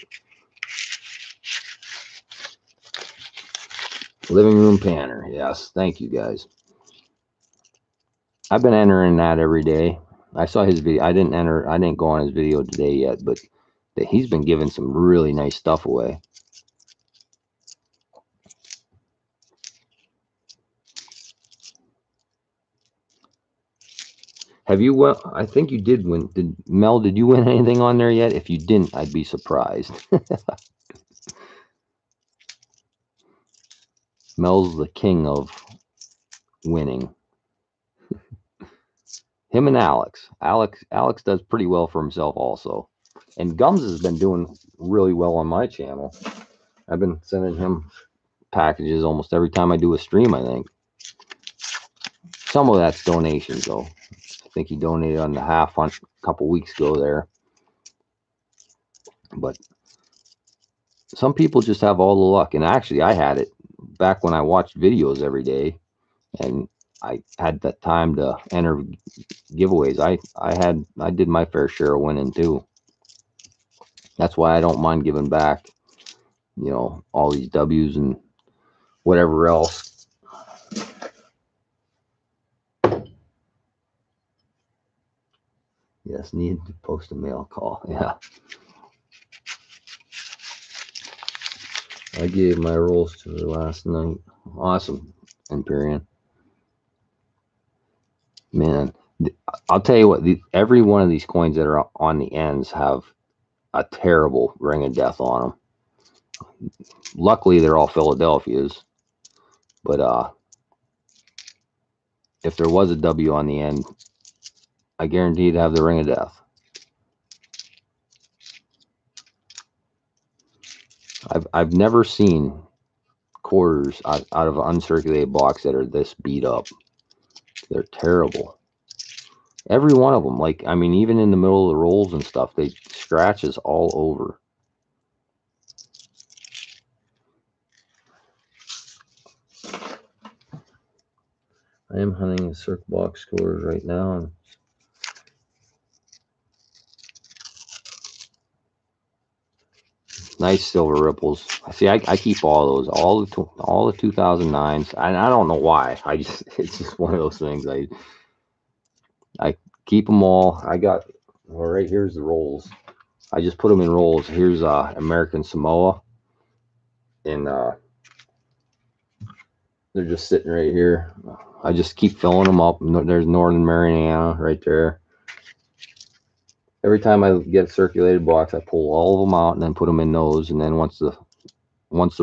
Living Room Panner. Yes, thank you guys. I've been entering that every day. I saw his video. I didn't go on his video today yet, but he's been giving some really nice stuff away. Have you won? I think you did win. Mel, did you win anything on there yet? If you didn't, I'd be surprised. Mel's the king of winning. Him and Alex. Alex does pretty well for himself also. And Gums has been doing really well on my channel. I've been sending him packages almost every time I do a stream, I think. Some of that's donations, though. I think he donated on the half a couple weeks ago there. But some people just have all the luck. And actually, I had it back when I watched videos every day and I had that time to enter giveaways, I did my fair share of winning too. That's why I don't mind giving back, all these W's and whatever else. Yes, need to post a mail call. Yeah. I gave my rolls to her last night. Awesome, Empyrean. Man, I'll tell you what, every one of these coins that are on the ends have a terrible ring of death on them. Luckily, they're all Philadelphias, but if there was a W on the end, I guarantee you'd have the ring of death. I've never seen quarters out of an uncirculated box that are this beat up. They're terrible. Every one of them, like, I mean, even in the middle of the rolls and stuff, they scratches all over. I am hunting the circ box scores right now, and nice silver ripples. See, I keep all those, all the 2009s, and I don't know why. It's just one of those things. I keep them all. I got, well, right here's the rolls. I just put them in rolls. Here's American Samoa, and they're just sitting right here. I just keep filling them up. There's Northern Mariana right there. Every time I get a circulated box, I pull all of them out and then put them in those. And then once the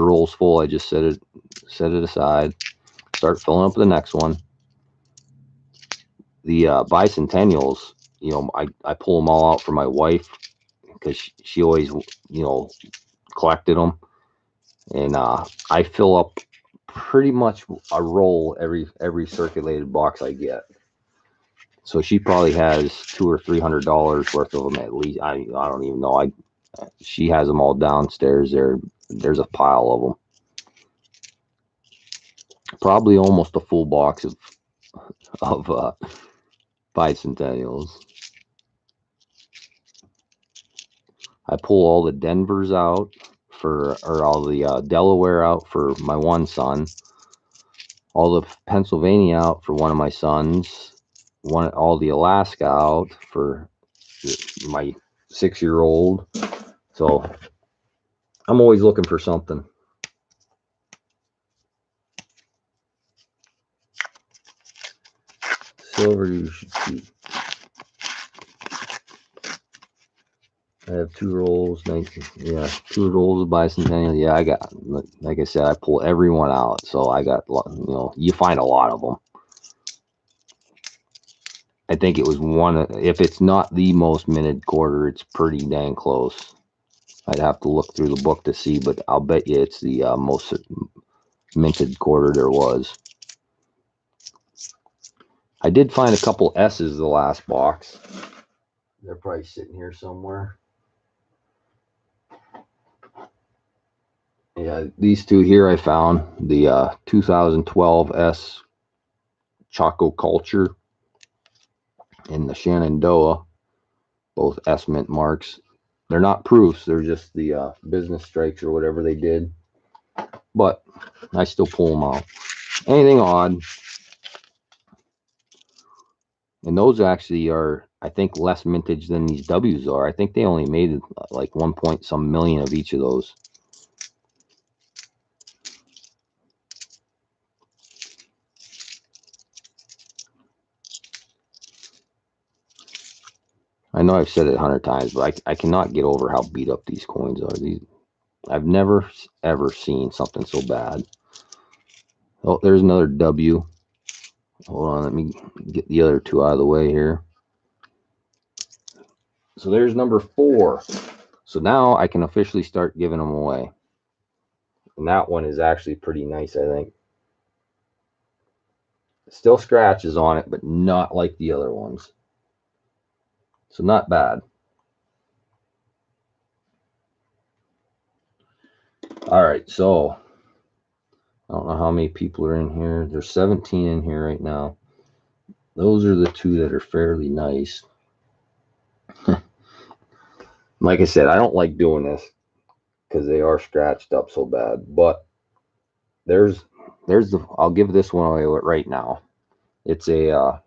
roll's full, I just set it aside. Start filling up the next one. The bicentennials, I pull them all out for my wife because she always, collected them. And I fill up pretty much a roll every circulated box I get. So she probably has $200 or $300 worth of them at least. I don't even know. She has them all downstairs there. There's a pile of them. Probably almost a full box of bicentennials. I pull all the Denvers out or all the Delaware out for my one son. All the Pennsylvania out for one of my sons. All the Alaska out for my 6-year-old. So I'm always looking for something. Silver, you should see. I have 2 rolls, 19, yeah, 2 rolls of bicentennial. Yeah, I got, like I said, I pull everyone out. So I got, you find a lot of them. I think it was if it's not the most minted quarter, it's pretty dang close. I'd have to look through the book to see, but I'll bet you it's the most minted quarter there was. I did find a couple S's the last box. They're probably sitting here somewhere. Yeah, these two here I found. The 2012 S Choco Culture and the Shenandoah, both S mint marks. They're not proofs. They're just the business strikes or whatever they did. But I still pull them out. Anything odd. And those actually are, I think, less mintage than these W's are. I think they only made like 1 point some million of each of those. I know I've said it 100 times, but I cannot get over how beat up these coins are. I've never ever seen something so bad. Oh, there's another W. Hold on, let me get the other 2 out of the way here. So there's number 4. So now I can officially start giving them away. And that one is actually pretty nice, I think. Still scratches on it, but not like the other ones. So not bad. All right, so I don't know how many people are in here. There's 17 in here right now. Those are the two that are fairly nice. Like I said, I don't like doing this because they are scratched up so bad. But there's the. I'll give this one away right now. It's a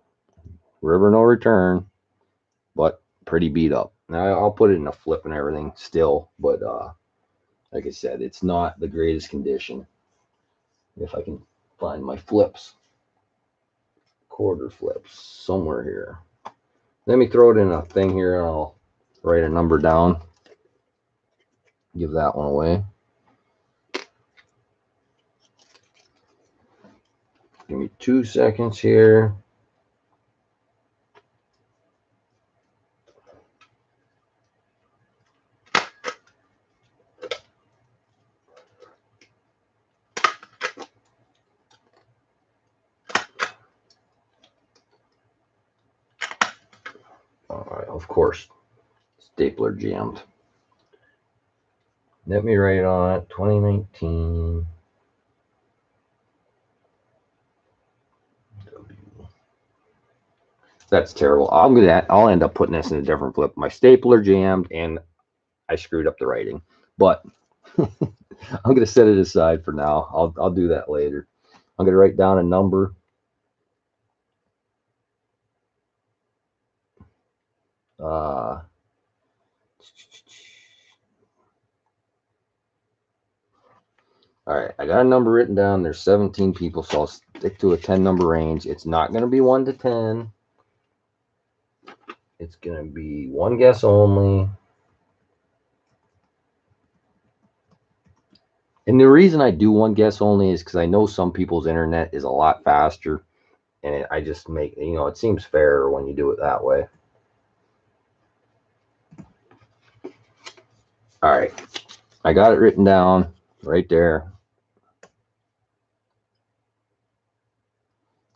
River No Return, but pretty beat up. Now I'll put it in a flip and everything still, but like I said, it's not the greatest condition. If I can find my flips, quarter flips somewhere here. Let me throw it in a thing here and I'll write a number down. Give that one away. Give me 2 seconds here. All right, of course, stapler jammed. Let me write on it 2019. That's terrible. I'll end up putting this in a different flip. My stapler jammed and I screwed up the writing. But I'm gonna set it aside for now. I'll do that later. I'm gonna write down a number. All right, I got a number written down. There's 17 people, so I'll stick to a 10 number range. It's not gonna be 1 to 10. It's gonna be one guess only. And the reason I do one guess only is because I know some people's internet is a lot faster, and I just make, it seems fairer when you do it that way. All right, I got it written down right there.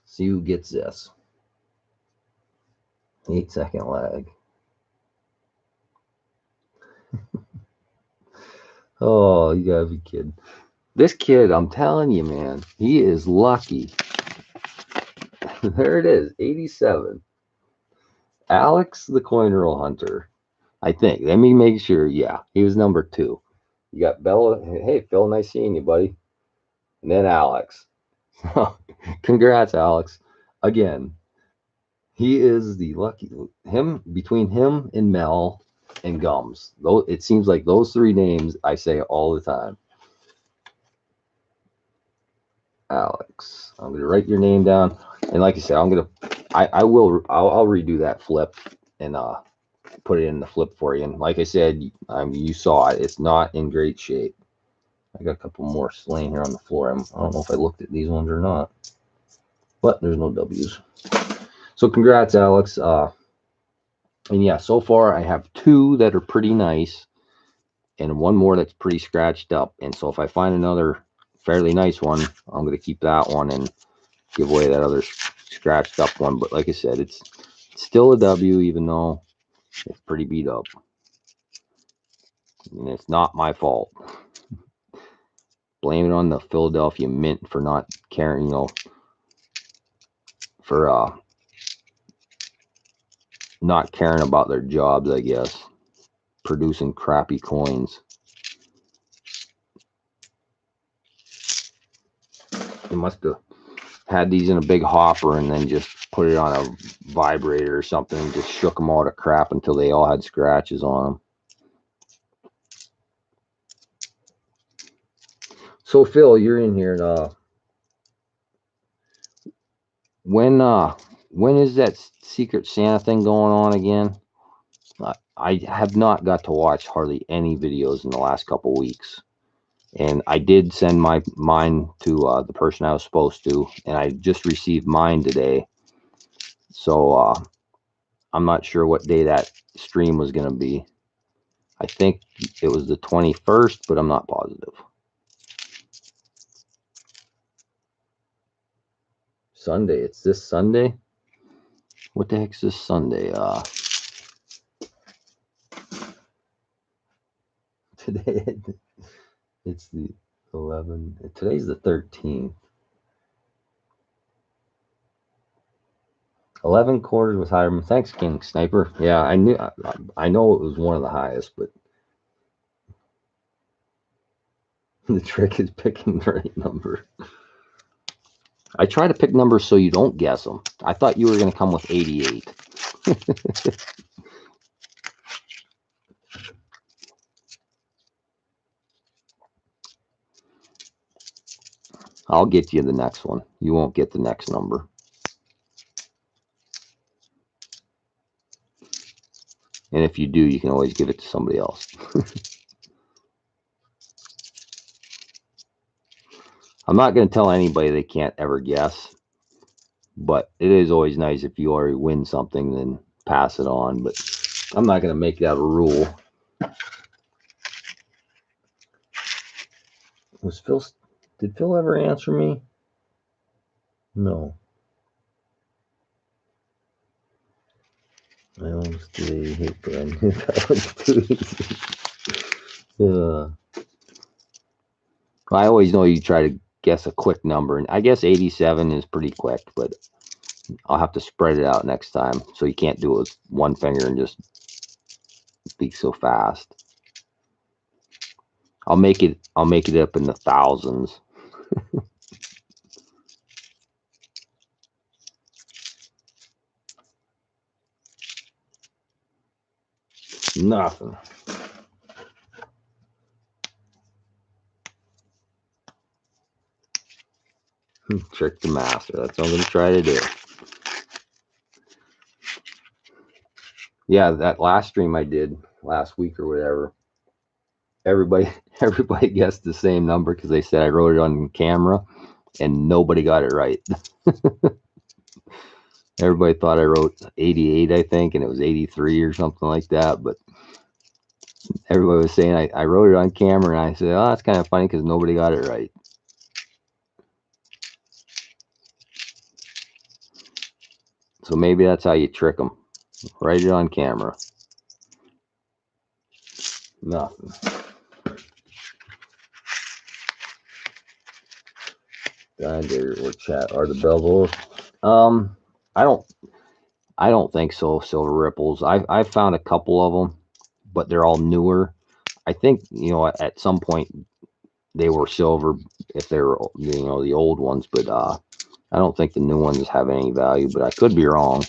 See who gets this. 8-second lag. Oh, you gotta be kidding. This kid, I'm telling you, man, he is lucky. There it is, 87. Alex the Coin Roll Hunter. I think. Let me make sure. Yeah, he was number 2. You got Bella. Hey, Phil, nice seeing you, buddy. And then Alex. Congrats, Alex. Again, he is the lucky between him and Mel and Gums. Though it seems like those 3 names I say all the time. Alex. I'm gonna write your name down, and like I said, I'll redo that flip and put it in the flip for you. And like I said, you saw it. It's not in great shape. I got a couple more laying here on the floor. I don't know if I looked at these ones or not, but there's no W's. So congrats, Alex. And yeah, so far I have 2 that are pretty nice, and 1 more that's pretty scratched up. And so if I find another fairly nice one, I'm gonna keep that one and give away that other scratched up one. But like I said, it's still a W, even though it's pretty beat up. And it's not my fault. Blame it on the Philadelphia Mint for not caring, for not caring about their jobs, I guess. Producing crappy coins. They must have had these in a big hopper and then just put it on a vibrator or something and just shook them all to crap until they all had scratches on them. So Phil, you're in here, and when is that Secret Santa thing going on again? I have not got to watch hardly any videos in the last couple weeks, and I did send mine to the person I was supposed to, and I just received mine today. So I'm not sure what day that stream was going to be. I think it was the 21st, but I'm not positive. Sunday. It's this Sunday. What the heck's this Sunday? Today it's the 11. Today's the 13th. 11 quarters was higher. Thanks, King Sniper. Yeah, I knew. I know it was one of the highest, but the trick is picking the right number. I try to pick numbers so you don't guess them. I thought you were going to come with 88. I'll get you the next one. You won't get the next number. And if you do, you can always give it to somebody else. I'm not going to tell anybody they can't ever guess, but it is always nice if you already win something, then pass it on. But I'm not going to make that a rule. Did Phil ever answer me? No. I almost did a hit, but I knew that was too easy. I always know you try to guess a quick number, and I guess 87 is pretty quick, but I'll have to spread it out next time, so you can't do it with one finger and just be so fast. I'll make it up in the thousands. Nothing. Trick the master. That's what I'm going to try to do. Yeah, that last stream I did last week or whatever, everybody guessed the same number because they said I wrote it on camera, and nobody got it right. Everybody thought I wrote 88, I think, and it was 83 or something like that. But everybody was saying I wrote it on camera, and I said, oh, that's kind of funny because nobody got it right. So maybe that's how you trick them. Write it on camera. Nothing. Or chat are the Belvos. I don't think so. Silver Ripples. I've found a couple of them, but they're all newer. I think, at some point they were silver if they were, the old ones, but I don't think the new ones have any value, but I could be wrong.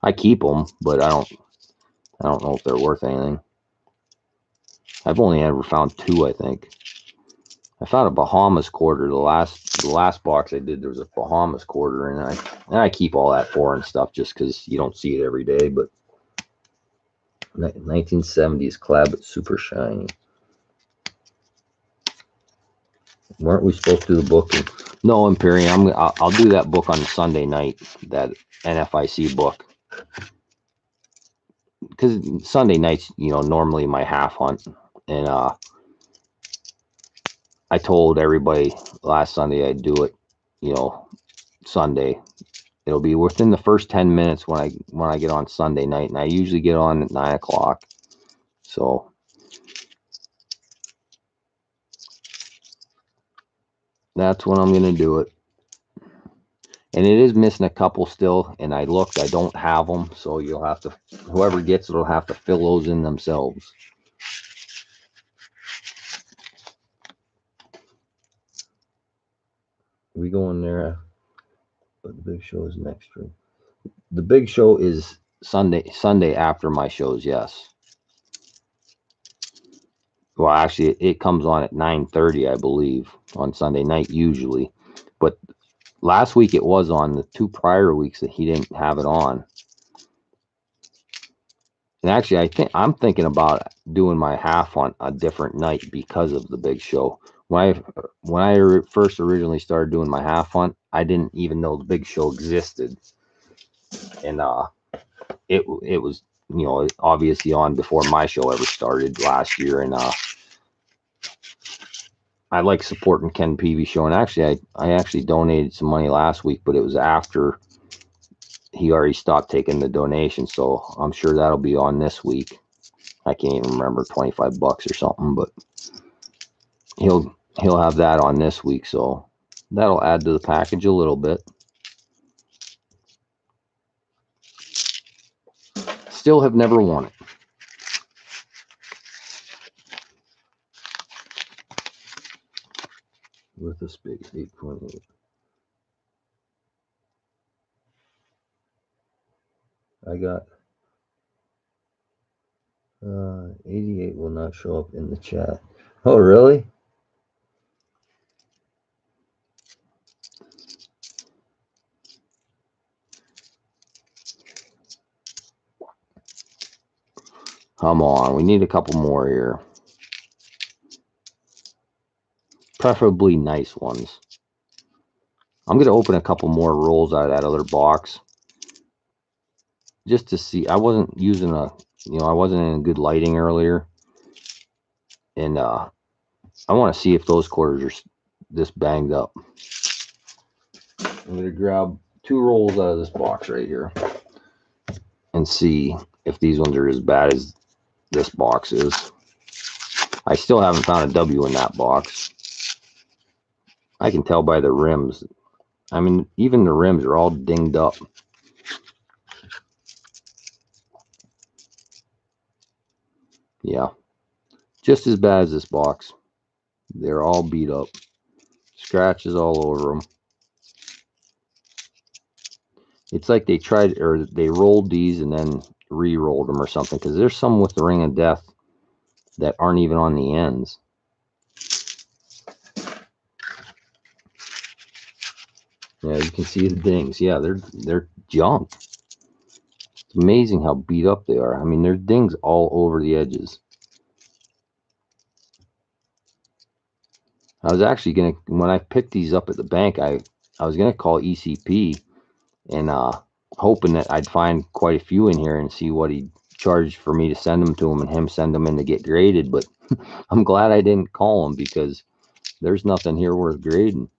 I keep them, but I don't know if they're worth anything. I've only ever found two, I think. I found a Bahamas quarter. The last box I did, there was a Bahamas quarter, and I keep all that foreign stuff just because you don't see it every day. But 1970s Clabot Super Shiny. Weren't we supposed to do the book? No, Imperium. I'll do that book on Sunday night. That NFIC book. Because Sunday nights, normally my half hunt, and I told everybody last Sunday I'd do it, Sunday. It'll be within the first 10 minutes when I get on Sunday night, and I usually get on at 9 o'clock. So that's when I'm going to do it. And it is missing a couple still, and I looked, I don't have them, so you'll have to, whoever gets it will have to fill those in themselves. We go in there, but the big show is next week. The big show is Sunday after my shows, yes. Well, actually, it comes on at 9:30, I believe, on Sunday night usually. But last week it was on. The 2 prior weeks that he didn't have it on. And actually, I'm thinking about doing my half on a different night because of the big show. When I first originally started doing my half hunt, I didn't even know the big show existed, and it was obviously on before my show ever started last year, and I like supporting Ken Peavy show, and actually I actually donated some money last week, but it was after he already stopped taking the donation, so I'm sure that'll be on this week. I can't even remember, $25 or something, but he'll have that on this week, so that'll add to the package a little bit. Still have never won it. With a space, 8.8. I got 88 will not show up in the chat. Oh, really? Come on, we need a couple more here. Preferably nice ones. I'm going to open a couple more rolls out of that other box just to see. I wasn't using I wasn't in good lighting earlier. And I want to see if those quarters are this banged up. I'm going to grab 2 rolls out of this box right here and see if these ones are as bad as this box is. I still haven't found a W in that box. I can tell by the rims. I mean, even the rims are all dinged up. Yeah, just as bad as this box. They're all beat up. Scratches all over them. It's like they tried, or they rolled these and then re-rolled them or something, because there's some with the Ring of Death that aren't even on the ends. Yeah, you can see the dings. Yeah, they're junk. It's amazing how beat up they are. I mean, there's dings all over the edges. I was actually gonna, when I picked these up at the bank, I was gonna call ECP and hoping that I'd find quite a few in here and see what he charged for me to send them to him and him send them in to get graded. But I'm glad I didn't call him, because there's nothing here worth grading.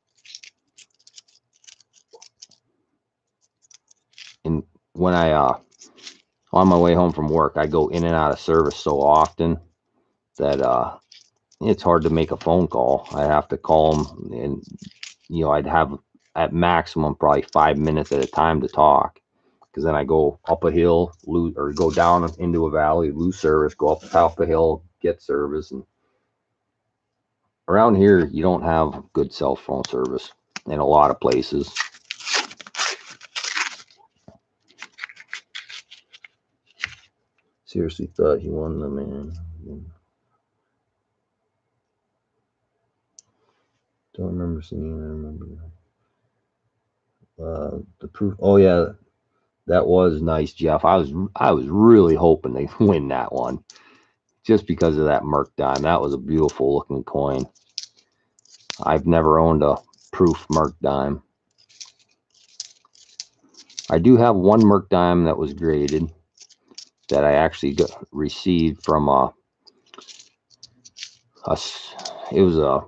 And when I on my way home from work, I go in and out of service so often that it's hard to make a phone call. I have to call them, and I'd have at maximum probably 5 minutes at a time to talk, because then I go up a hill, lose, or go down into a valley, lose service, go up top a hill, get service. And around here, you don't have good cell phone service in a lot of places. Seriously thought he won the man. Don't remember seeing it. I remember the proof. Oh yeah, that was nice, Jeff. I was really hoping they win that one, just because of that Merc dime. That was a beautiful looking coin. I've never owned a proof Merc dime. I do have one Merc dime that was graded that I actually received from it was a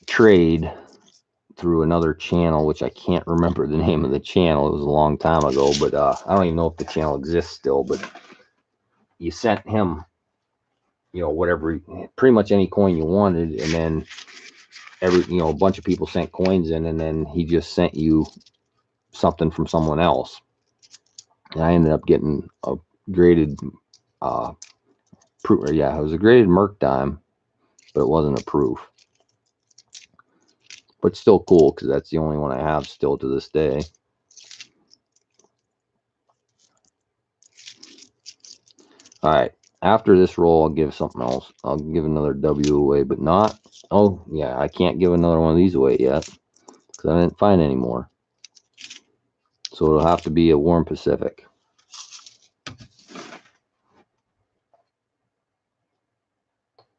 trade through another channel, which I can't remember the name of the channel. It was a long time ago, but I don't even know if the channel exists still. But you sent him, whatever, pretty much any coin you wanted, and then a bunch of people sent coins in, and then he just sent you something from someone else. And I ended up getting a graded proof. Yeah, it was a graded Merc dime, but it wasn't a proof. But still cool, because that's the only one I have still to this day. All right, after this roll, I'll give something else. I'll give another W away, but not. Oh yeah, I can't give another one of these away yet, because I didn't find any more. So it'll have to be a Warren Pacific.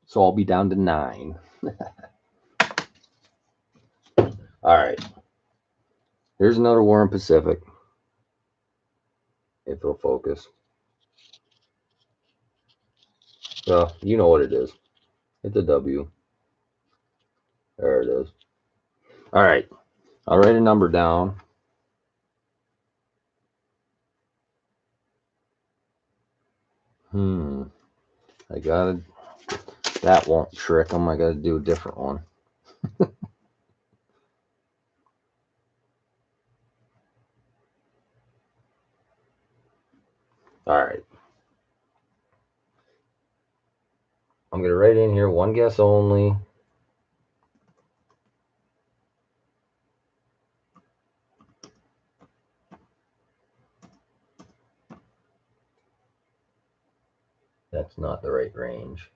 So I'll be down to 9. All right. Here's another Warren Pacific. If it'll focus. Well, you know what it is. It's a W. There it is. All right. I'll write a number down. I gotta That won't trick them. I got to do a different one. All right. I'm going to write in here one guess only. That's not the right range.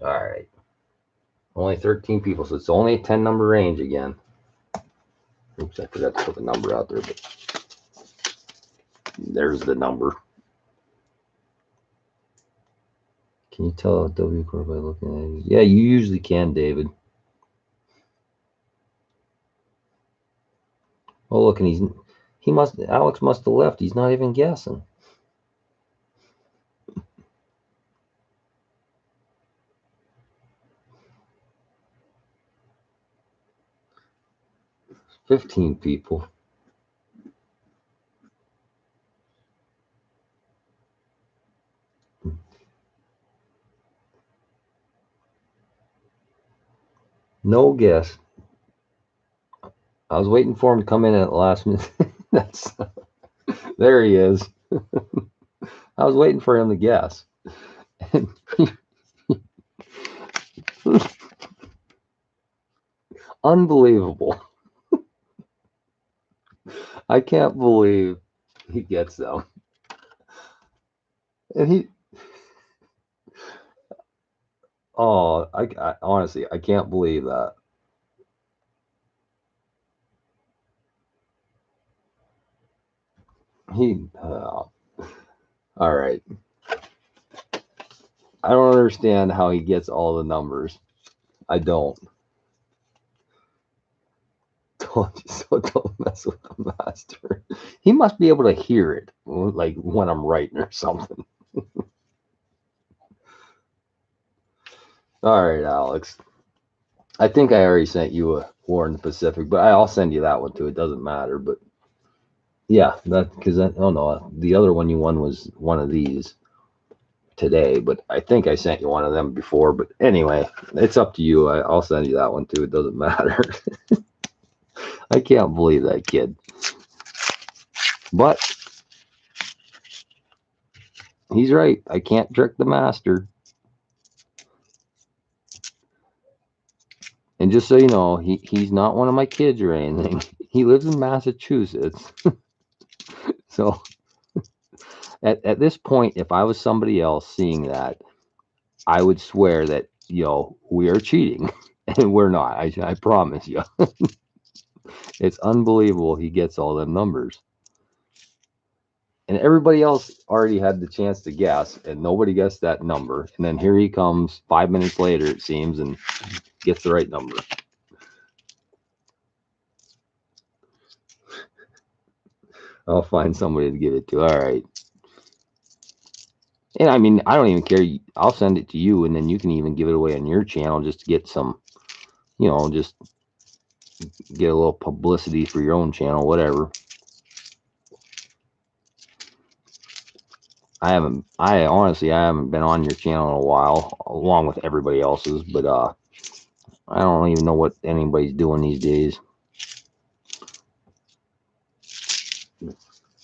All right. Only 13 people, so it's only a 10 number range again. Oops, I forgot to put the number out there, but there's the number. Can you tell W Corp by looking at it? Yeah, you usually can, David. Oh, look, and Alex must have left. He's not even guessing. $15 people. No guess. I was waiting for him to come in at the last minute. There he is. I was waiting for him to guess. Unbelievable. I can't believe he gets them. And I honestly, I can't believe that. All right. I don't understand how he gets all the numbers. I don't. Don't mess with the master. He must be able to hear it, like when I'm writing or something. All right, Alex. I think I already sent you a War in the Pacific, but I'll send you that one too. It doesn't matter, but yeah, that because oh no, the other one you won was one of these today, but I think I sent you one of them before. But anyway, it's up to you. I'll send you that one too. It doesn't matter. I can't believe that kid. But he's right. I can't trick the master. And just so you know, he's not one of my kids or anything. He lives in Massachusetts. So at this point, if I was somebody else seeing that, I would swear that, we are cheating. And we're not. I promise you. It's unbelievable he gets all them numbers. And everybody else already had the chance to guess, and nobody guessed that number. And then here he comes 5 minutes later, it seems, and gets the right number. I'll find somebody to give it to. All right. And I mean, I don't even care. I'll send it to you, and then you can even give it away on your channel just to get some, just get a little publicity for your own channel, whatever. I honestly haven't been on your channel in a while, along with everybody else's, but I don't even know what anybody's doing these days.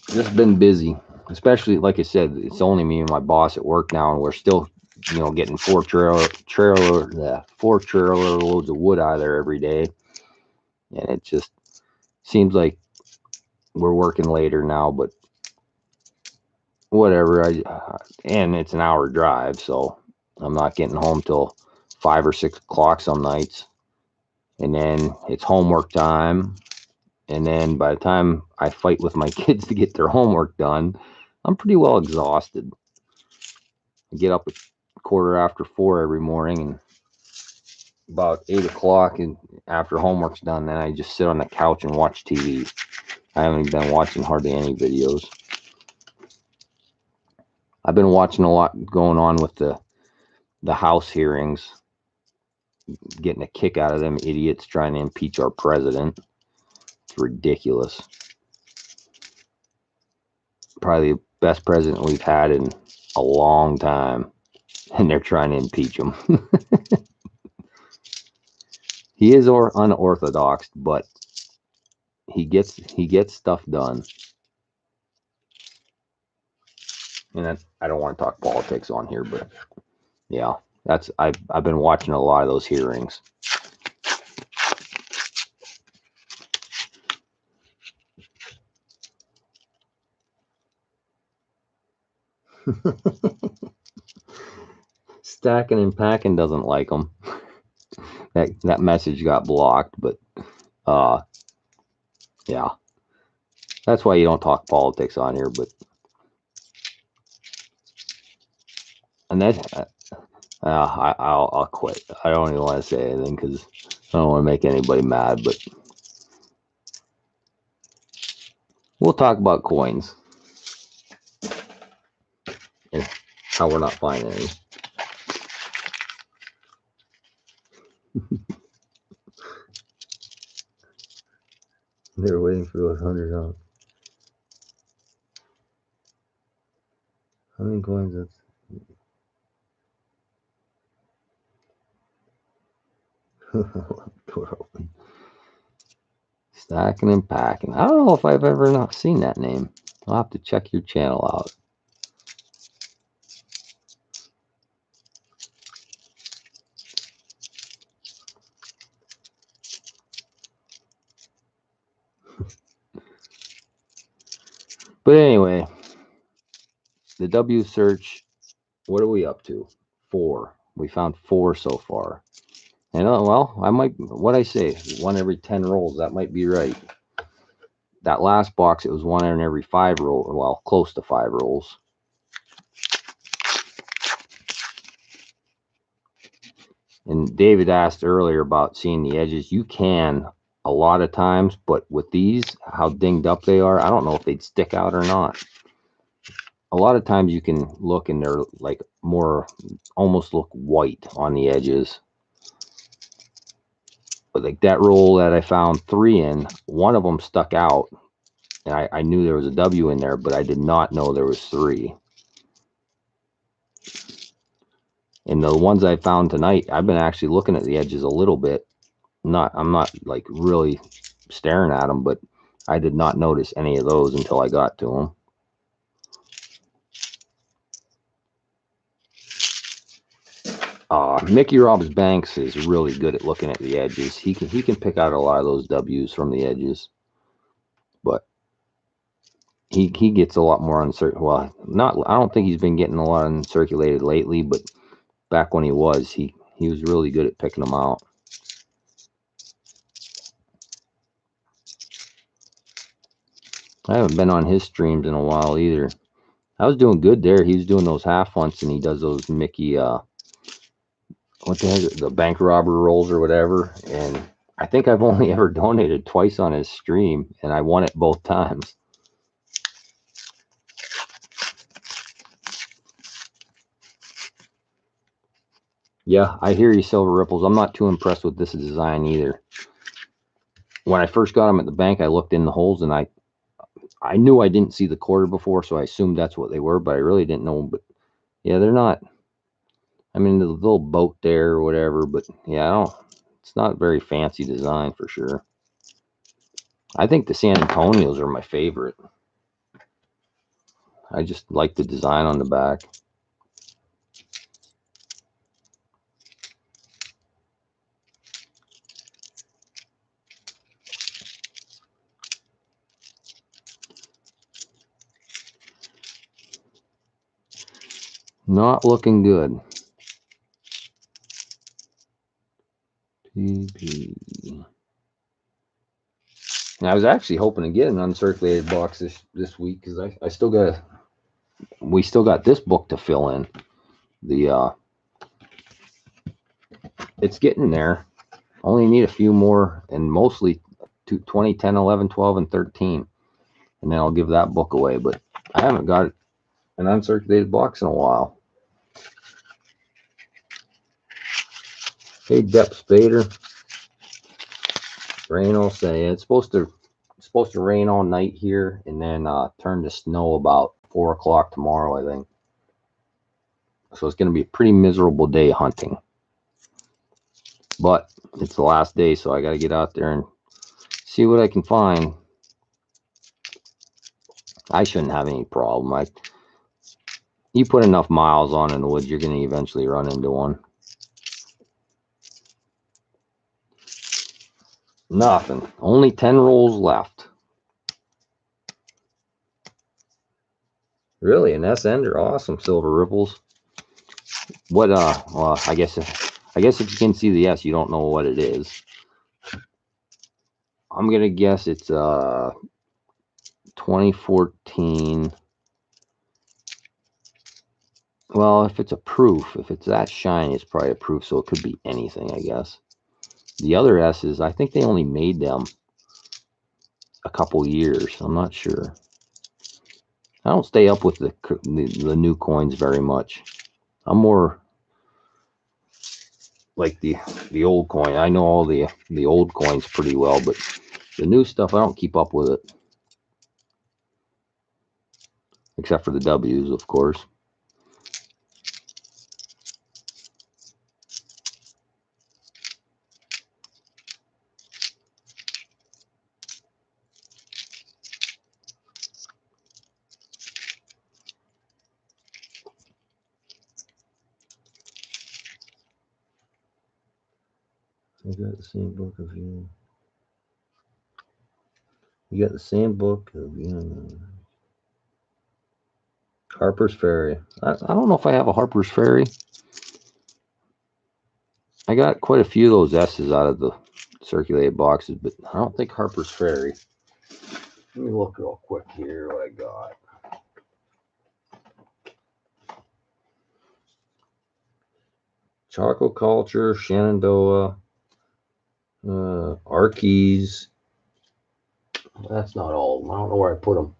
Just been busy, especially like I said, it's only me and my boss at work now, and we're still, getting four trailer loads of wood out of there every day, and it just seems like we're working later now, but whatever. And it's an hour drive, so I'm not getting home till 5 or 6 o'clock some nights, and then it's homework time. And then by the time I fight with my kids to get their homework done, I'm pretty well exhausted. I get up at 4:15 every morning, and about 8 o'clock, and after homework's done, then I just sit on the couch and watch TV. I haven't been watching hardly any videos. I've been watching a lot going on with the House hearings, getting a kick out of them idiots trying to impeach our president. It's ridiculous. Probably the best president we've had in a long time, and they're trying to impeach him. He is unorthodox, but he gets stuff done. And I don't want to talk politics on here, but yeah, I've been watching a lot of those hearings. Stacking and packing doesn't like them. That message got blocked, but yeah, that's why you don't talk politics on here. But and that I'll quit. I don't even want to say anything because I don't want to make anybody mad. But we'll talk about coins and how we're not finding any. They're waiting for those $100. How many coins? That's door open. Stacking and packing. I don't know if I've ever not seen that name. I'll have to check your channel out. But anyway, the W search, what are we up to? 4. We found 4 so far. And well, what I say, 1 every 10 rolls, that might be right. That last box, it was 1 in every 5 rolls, well, close to 5 rolls. And David asked earlier about seeing the edges. You can a lot of times, but with these, how dinged up they are, I don't know if they'd stick out or not. A lot of times you can look and they're like more, almost look white on the edges. But like that roll that I found 3 in, 1 of them stuck out. And I knew there was a W in there, but I did not know there was 3. And the ones I found tonight, I've been actually looking at the edges a little bit. I'm not like really staring at them, but I did not notice any of those until I got to them. Mickey Robs Banks is really good at looking at the edges. He can pick out a lot of those W's from the edges, but he gets a lot more uncirculated. Well, I don't think he's been getting a lot uncirculated lately, but back when he was really good at picking them out. I haven't been on his streams in a while either. I was doing good there. He was doing those half ones, and he does those Mickey, what the heck, the bank robber rolls or whatever. And I think I've only ever donated twice on his stream, and I won it both times. Yeah, I hear you, Silver Ripples. I'm not too impressed with this design either. When I first got them at the bank, I looked in the holes, and I knew I didn't see the quarter before, so I assumed that's what they were, but I really didn't know. But yeah, they're not. I mean, the little boat there or whatever, but yeah, it's not very fancy design for sure. I think the San Antonios are my favorite. I just like the design on the back. Not looking good. TP. I was actually hoping to get an uncirculated box this week because we still got this book to fill in. It's getting there. Only need a few more, and mostly 20, 10, 11, 12, and 13. And then I'll give that book away. But I haven't got an uncirculated box in a while. Hey, Depp Spader. Rain all say it's supposed to rain all night here, and then turn to snow about 4 o'clock tomorrow, I think. So it's going to be a pretty miserable day hunting. But it's the last day, so I got to get out there and see what I can find. I shouldn't have any problem. You put enough miles on in the woods, you're going to eventually run into one. Nothing. Only 10 rolls left. Really, an S-end are awesome silver ripples. What, well, I guess if you can see the S, you don't know what it is. I'm going to guess it's, 2014. Well, if it's a proof, if it's that shiny, it's probably a proof, so it could be anything, I guess. The other S's, I think they only made them a couple years. I'm not sure. I don't stay up with the new coins very much. I'm more like the old coin. I know all the old coins pretty well, but the new stuff, I don't keep up with it. Except for the W's, of course. I got the same book of you. You got the same book of Harper's Ferry. I don't know if I have a Harper's Ferry. I got quite a few of those S's out of the circulated boxes, but I don't think Harper's Ferry. Let me look real quick here what I got. Choco Culture, Shenandoah, Arkies. That's not all of them. I don't know where I put them.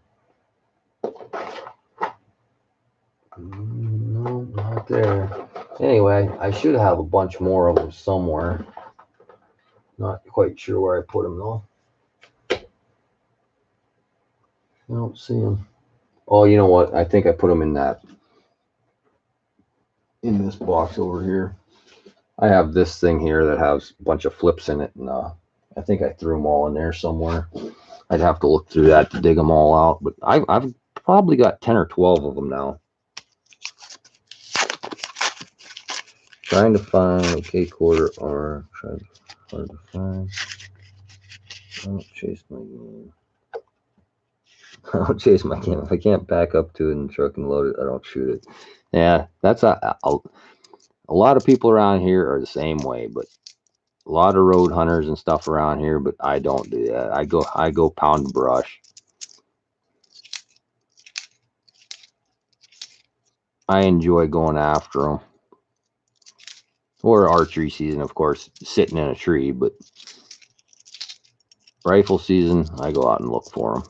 No, not there. Anyway, I should have a bunch more of them somewhere. Not quite sure where I put them though. I don't see them. Oh, you know what? I think I put them in this box over here. I have this thing here that has a bunch of flips in it, and I think I threw them all in there somewhere. I'd have to look through that to dig them all out, but I've probably got 10 or 12 of them now. Trying to find a K quarter R. Hard to find. I don't chase my game. I don't chase my game. If I can't back up to it in the truck and load it, I don't shoot it. Yeah, that's a lot of people around here are the same way, but a lot of road hunters and stuff around here, but I don't do that. I go pound brush. I enjoy going after them. Or archery season, of course, sitting in a tree, but rifle season, I go out and look for them.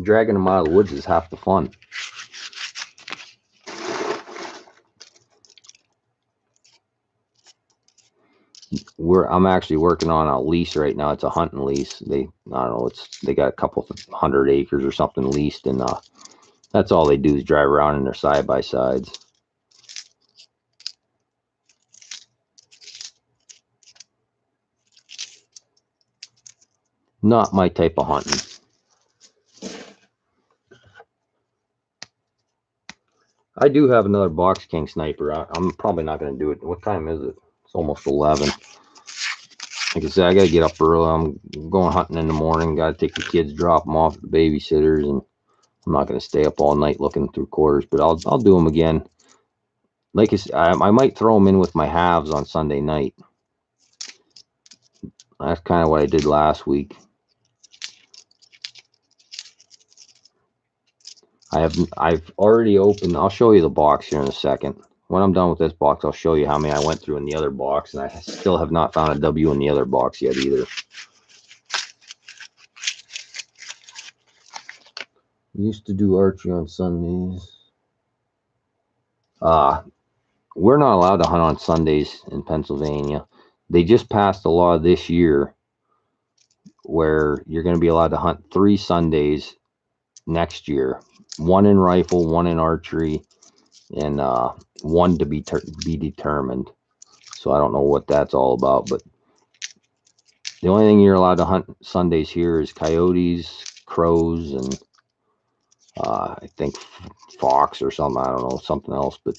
Dragging them out of the woods is half the fun. I'm actually working on a lease right now. It's a hunting lease. I don't know, they got a couple 100 acres or something leased, and that's all they do is drive around in their side-by-sides. Not my type of hunting. I do have another Box King sniper. I'm probably not going to do it. What time is it? It's almost 11. Like I said, I got to get up early. I'm going hunting in the morning. Got to take the kids, drop them off at the babysitters, and I'm not going to stay up all night looking through quarters, but I'll do them again. Like I said, I might throw them in with my halves on Sunday night. That's kind of what I did last week. I've already opened. I'll show you the box here in a second. When I'm done with this box, I'll show you how many I went through in the other box, and I still have not found a W in the other box yet either. Used to do archery on Sundays. We're not allowed to hunt on Sundays in Pennsylvania. They just passed a law this year where you're going to be allowed to hunt 3 Sundays next year, one in rifle, one in archery, and one to be determined. So I don't know what that's all about, but the only thing you're allowed to hunt Sundays here is coyotes, crows, and I think fox or something. I don't know, something else, but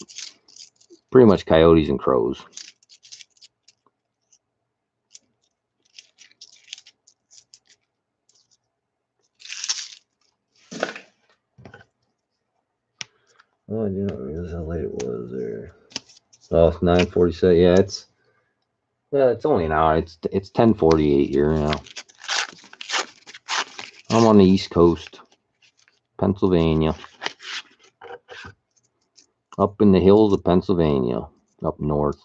pretty much coyotes and crows. Oh, I didn't realize how late it was there. Oh, it's 9:47. Yeah, it's only an hour. It's 10:48 here now. I'm on the East Coast, Pennsylvania, up in the hills of Pennsylvania, up north.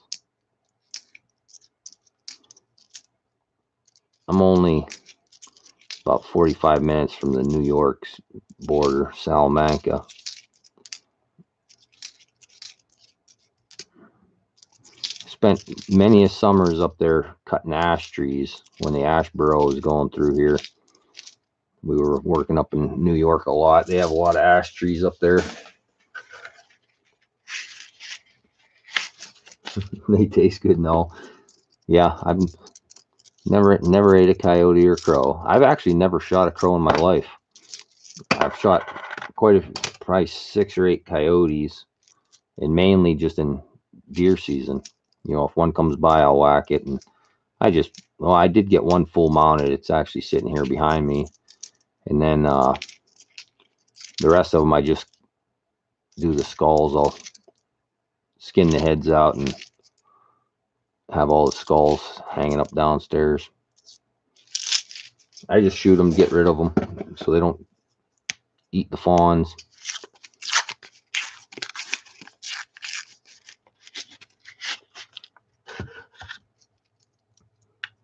I'm only about 45 minutes from the New York border, Salamanca. Spent many a summers up there cutting ash trees when the ash burrow was going through here. We were working up in New York a lot. They have a lot of ash trees up there. They taste good. No, yeah, I've never ate a coyote or crow. I've actually never shot a crow in my life. I've shot probably 6 or 8 coyotes, and mainly just in deer season. You know, if one comes by, I'll whack it. And I did get one full mounted. It's actually sitting here behind me. And then the rest of them, I just do the skulls. I'll skin the heads out and have all the skulls hanging up downstairs. I just shoot them, get rid of them, so they don't eat the fawns.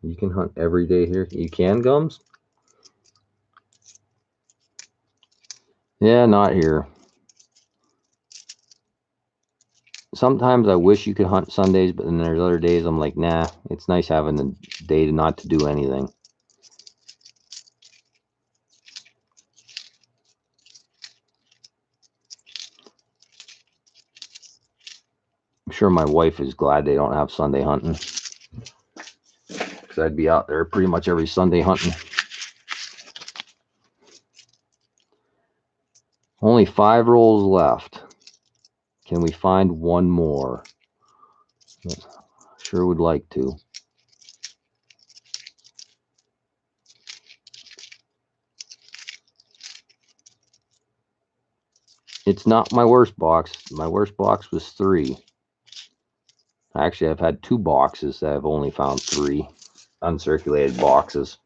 You can hunt every day here. You can, Gums? Yeah, not here. Sometimes I wish you could hunt Sundays, but then there's other days I'm like, nah, it's nice having the day to not to do anything. I'm sure my wife is glad they don't have Sunday hunting, because I'd be out there pretty much every Sunday hunting. Only 5 rolls left. Can we find one more? Sure would like to. It's not my worst box. My worst box was 3. Actually, I've had 2 boxes that I've only found 3 uncirculated boxes.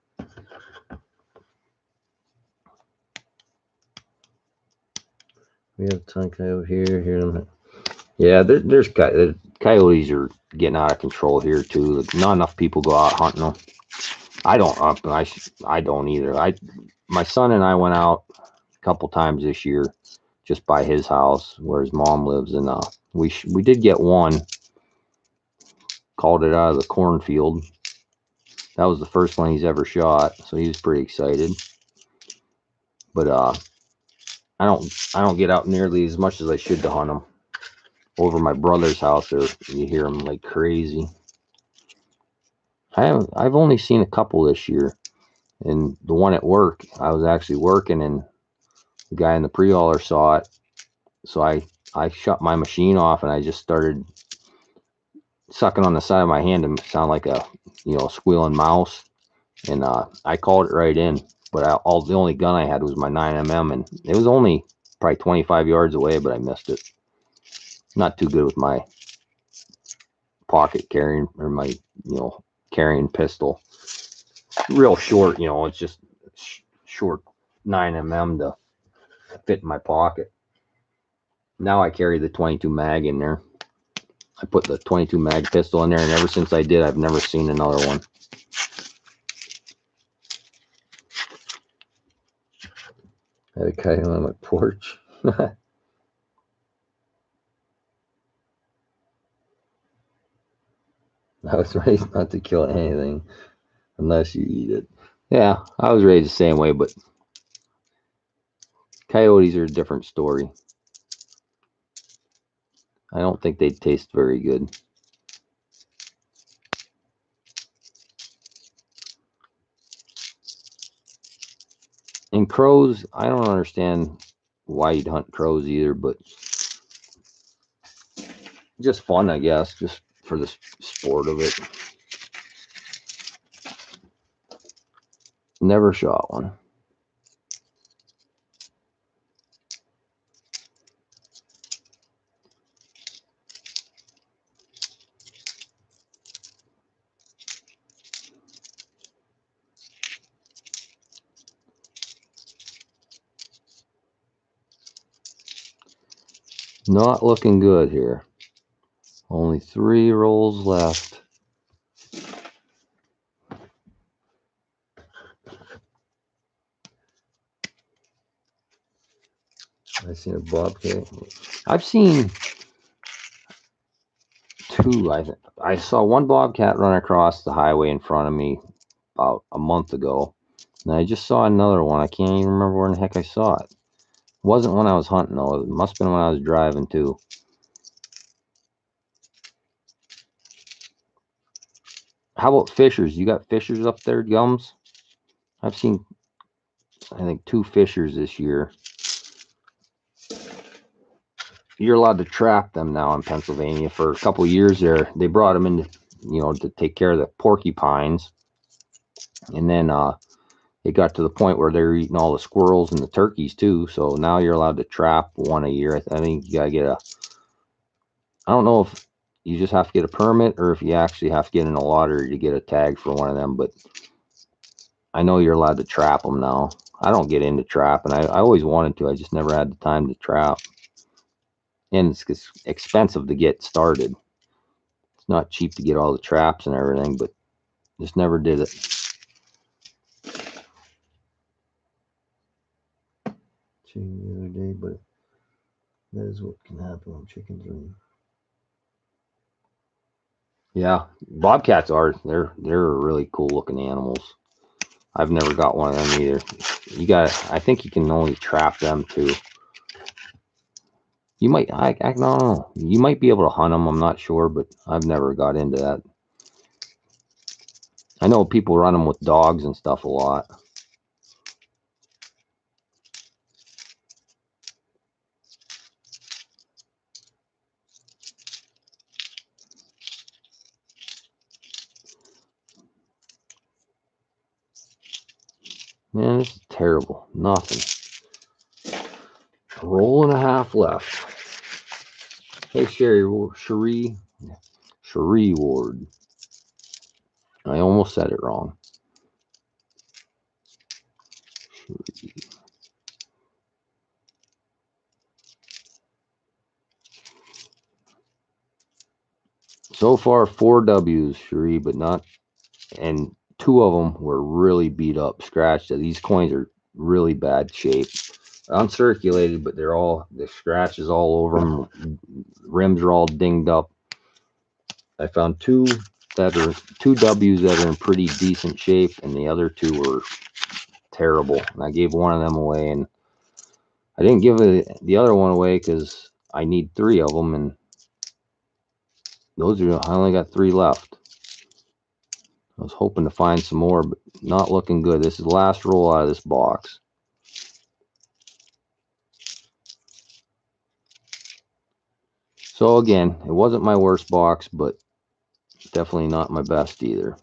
We have a ton coyote here. Yeah, there's coyotes are getting out of control here too. Not enough people go out hunting them. I don't. I don't either. My son and I went out a couple times this year, just by his house where his mom lives, and we did get one. Called it out of the cornfield. That was the first one he's ever shot, so he was pretty excited. But I don't get out nearly as much as I should to hunt them. Over my brother's house, there you hear them like crazy. I've only seen a couple this year, and the one at work, I was actually working, and the guy in the pre-hauler saw it, so I shut my machine off and I just started sucking on the side of my hand to sound like a squealing mouse, and I called it right in. But the only gun I had was my 9mm, and it was only probably 25 yards away, but I missed it. Not too good with my pocket carrying, or my carrying pistol. Real short, it's just short 9mm to fit in my pocket. Now I carry the 22 mag in there. I put the 22 mag pistol in there, and ever since I did, I've never seen another one. I had a coyote on my porch. I was raised not to kill anything unless you eat it. Yeah, I was raised the same way, but coyotes are a different story. I don't think they taste very good. And crows, I don't understand why you'd hunt crows either, but just fun, I guess, just for the sport of it. Never shot one. Not looking good here. Only 3 rolls left. I seen a bobcat. I've seen 2. I saw one bobcat run across the highway in front of me about a month ago, and I just saw another one. I can't even remember where in the heck I saw it. It wasn't when I was hunting though. It must have been when I was driving too. How about fishers? You got fishers up there, Gums? I've seen, I think, 2 fishers this year. You're allowed to trap them now in Pennsylvania. For a couple of years there, they brought them in, to take care of the porcupines, and then it got to the point where they're eating all the squirrels and the turkeys too. So now you're allowed to trap one a year. I think you gotta get I don't know if you just have to get a permit or if you actually have to get in a lottery to get a tag for one of them, but I know you're allowed to trap them now. I don't get into trapping. I always wanted to. I just never had the time to trap. And it's expensive to get started. It's not cheap to get all the traps and everything, but just never did it. Chicken the other day, but that is what can happen when chickens are. Yeah, bobcats they're really cool looking animals. I've never got one of them either. I think you can only trap them too. You might, I don't know. You might be able to hunt them. I'm not sure, but I've never got into that. I know people run them with dogs and stuff a lot. Man, this is terrible. Nothing. A roll and a half left. Hey, Cherie Ward. I almost said it wrong. Cherie. So far, 4 W's, Cherie, but not, and 2 of them were really beat up, scratched. These coins are really bad shape. Uncirculated, but the scratches all over them. Rims are all dinged up. I found 2 W's that are in pretty decent shape, and the other 2 were terrible. And I gave one of them away, and I didn't give the other one away because I need 3 of them, and I only got 3 left. I was hoping to find some more, but not looking good. This is the last roll out of this box. So again, it wasn't my worst box, but definitely not my best either.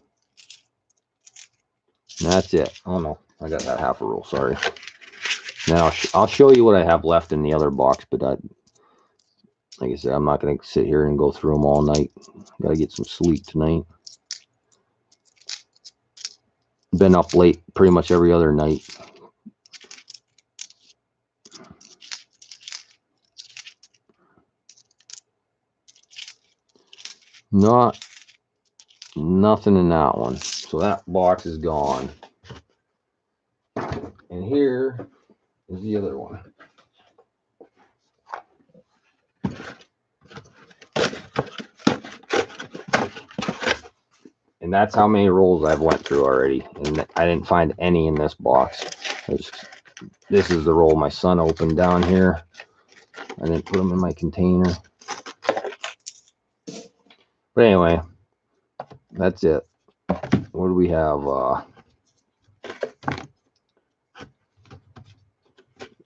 And that's it. Oh no, I got that half a roll. Sorry. Now I'll show you what I have left in the other box, but like I said, I'm not going to sit here and go through them all night. Got to get some sleep tonight. Been up late pretty much every other night. Nothing in that one. So that box is gone. And here is the other one. And that's how many rolls I've went through already. And I didn't find any in this box. This is the roll my son opened down here. I didn't put them in my container. But anyway, that's it. What do we have?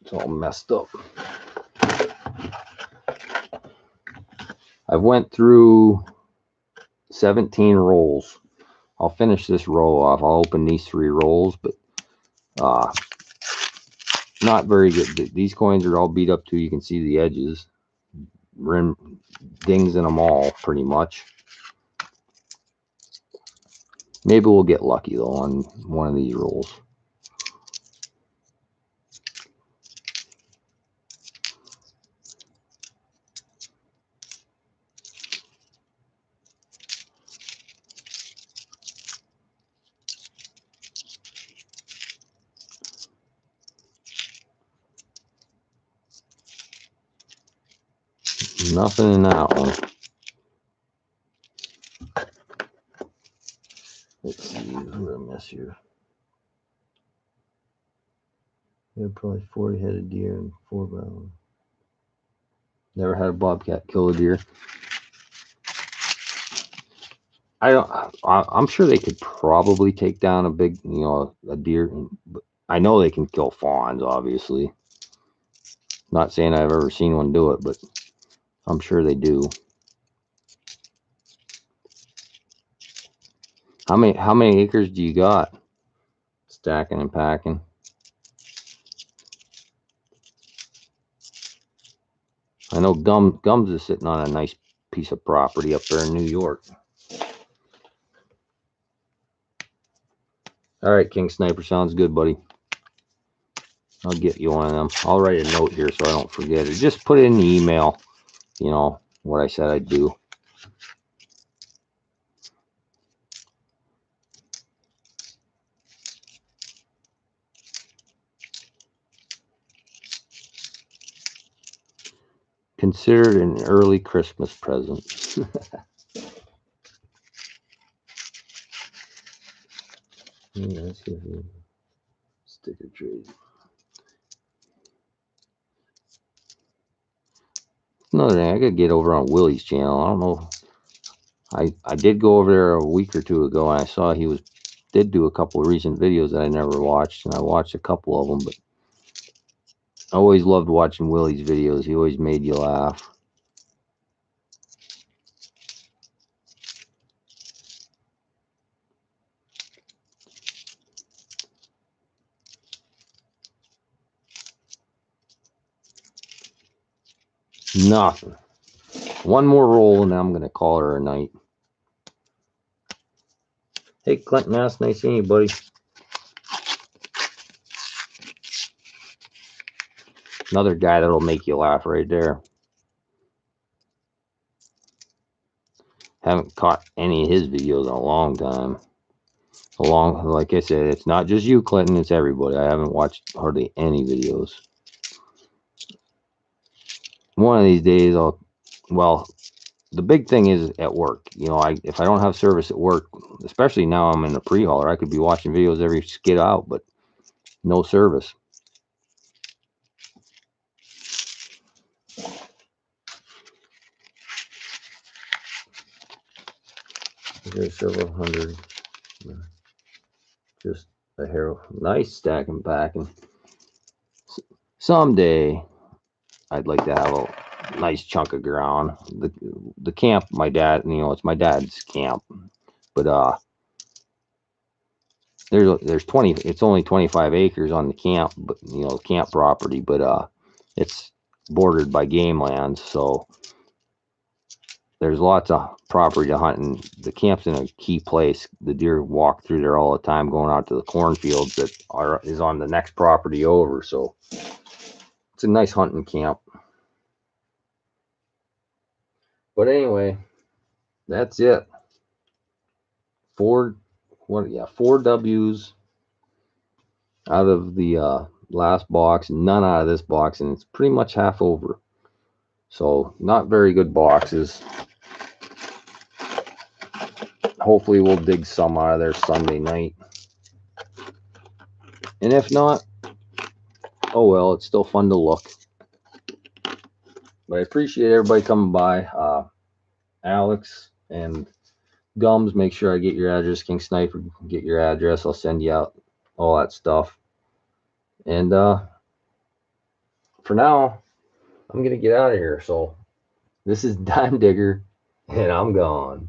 It's all messed up. I went through 17 rolls. I'll finish this roll off. I'll open these 3 rolls, but not very good. These coins are all beat up too. You can see the edges. Rim dings in them all pretty much. Maybe we'll get lucky though on one of these rolls. Nothing in that one. Let's see, what did I miss here? Yeah, probably 40 head of deer and 4 bound. Never had a bobcat kill a deer. I'm sure they could probably take down a big, a deer. But I know they can kill fawns, obviously. Not saying I've ever seen one do it, but I'm sure they do. How many acres do you got? Stacking and packing. I know Gums is sitting on a nice piece of property up there in New York. All right, King Sniper, sounds good, buddy. I'll get you one of them. I'll write a note here so I don't forget it. Just put it in the email, what I said I'd do. Considered an early Christmas present. Yeah, let's see if we sticker trade. Another thing, I gotta get over on Willie's channel. I don't know. I did go over there a week or 2 ago, and I saw he did do a couple of recent videos that I never watched, and I watched a couple of them, but I always loved watching Willie's videos. He always made you laugh. Nothing. One more roll, and then I'm gonna call her a night. Hey, Clinton Mass, nice seeing you, buddy. Another guy that'll make you laugh right there. Haven't caught any of his videos in a long time. Like I said, it's not just you, Clinton, it's everybody. I haven't watched hardly any videos. One of these days, the big thing is at work. If I don't have service at work, especially now I'm in the pre-hauler, I could be watching videos every skid out, but no service. There's several hundred. Just a hair. Nice stacking packing. Someday, I'd like to have a nice chunk of ground. The camp, my dad, it's my dad's camp, but there's 20. It's only 25 acres on the camp, but camp property, but it's bordered by game lands, so there's lots of property to hunt, and the camp's in a key place. The deer walk through there all the time, going out to the cornfields that is on the next property over. So it's a nice hunting camp. But anyway, that's it. 4 W's out of the last box, none out of this box, and it's pretty much half over. So not very good boxes. hopefully we'll dig some out of there Sunday night. And if not, oh well, it's still fun to look. But I appreciate everybody coming by. Alex and Gums, make sure I get your address. King Sniper, get your address. I'll send you out all that stuff. And for now, I'm gonna get out of here. So this is Dime Digger, and I'm gone.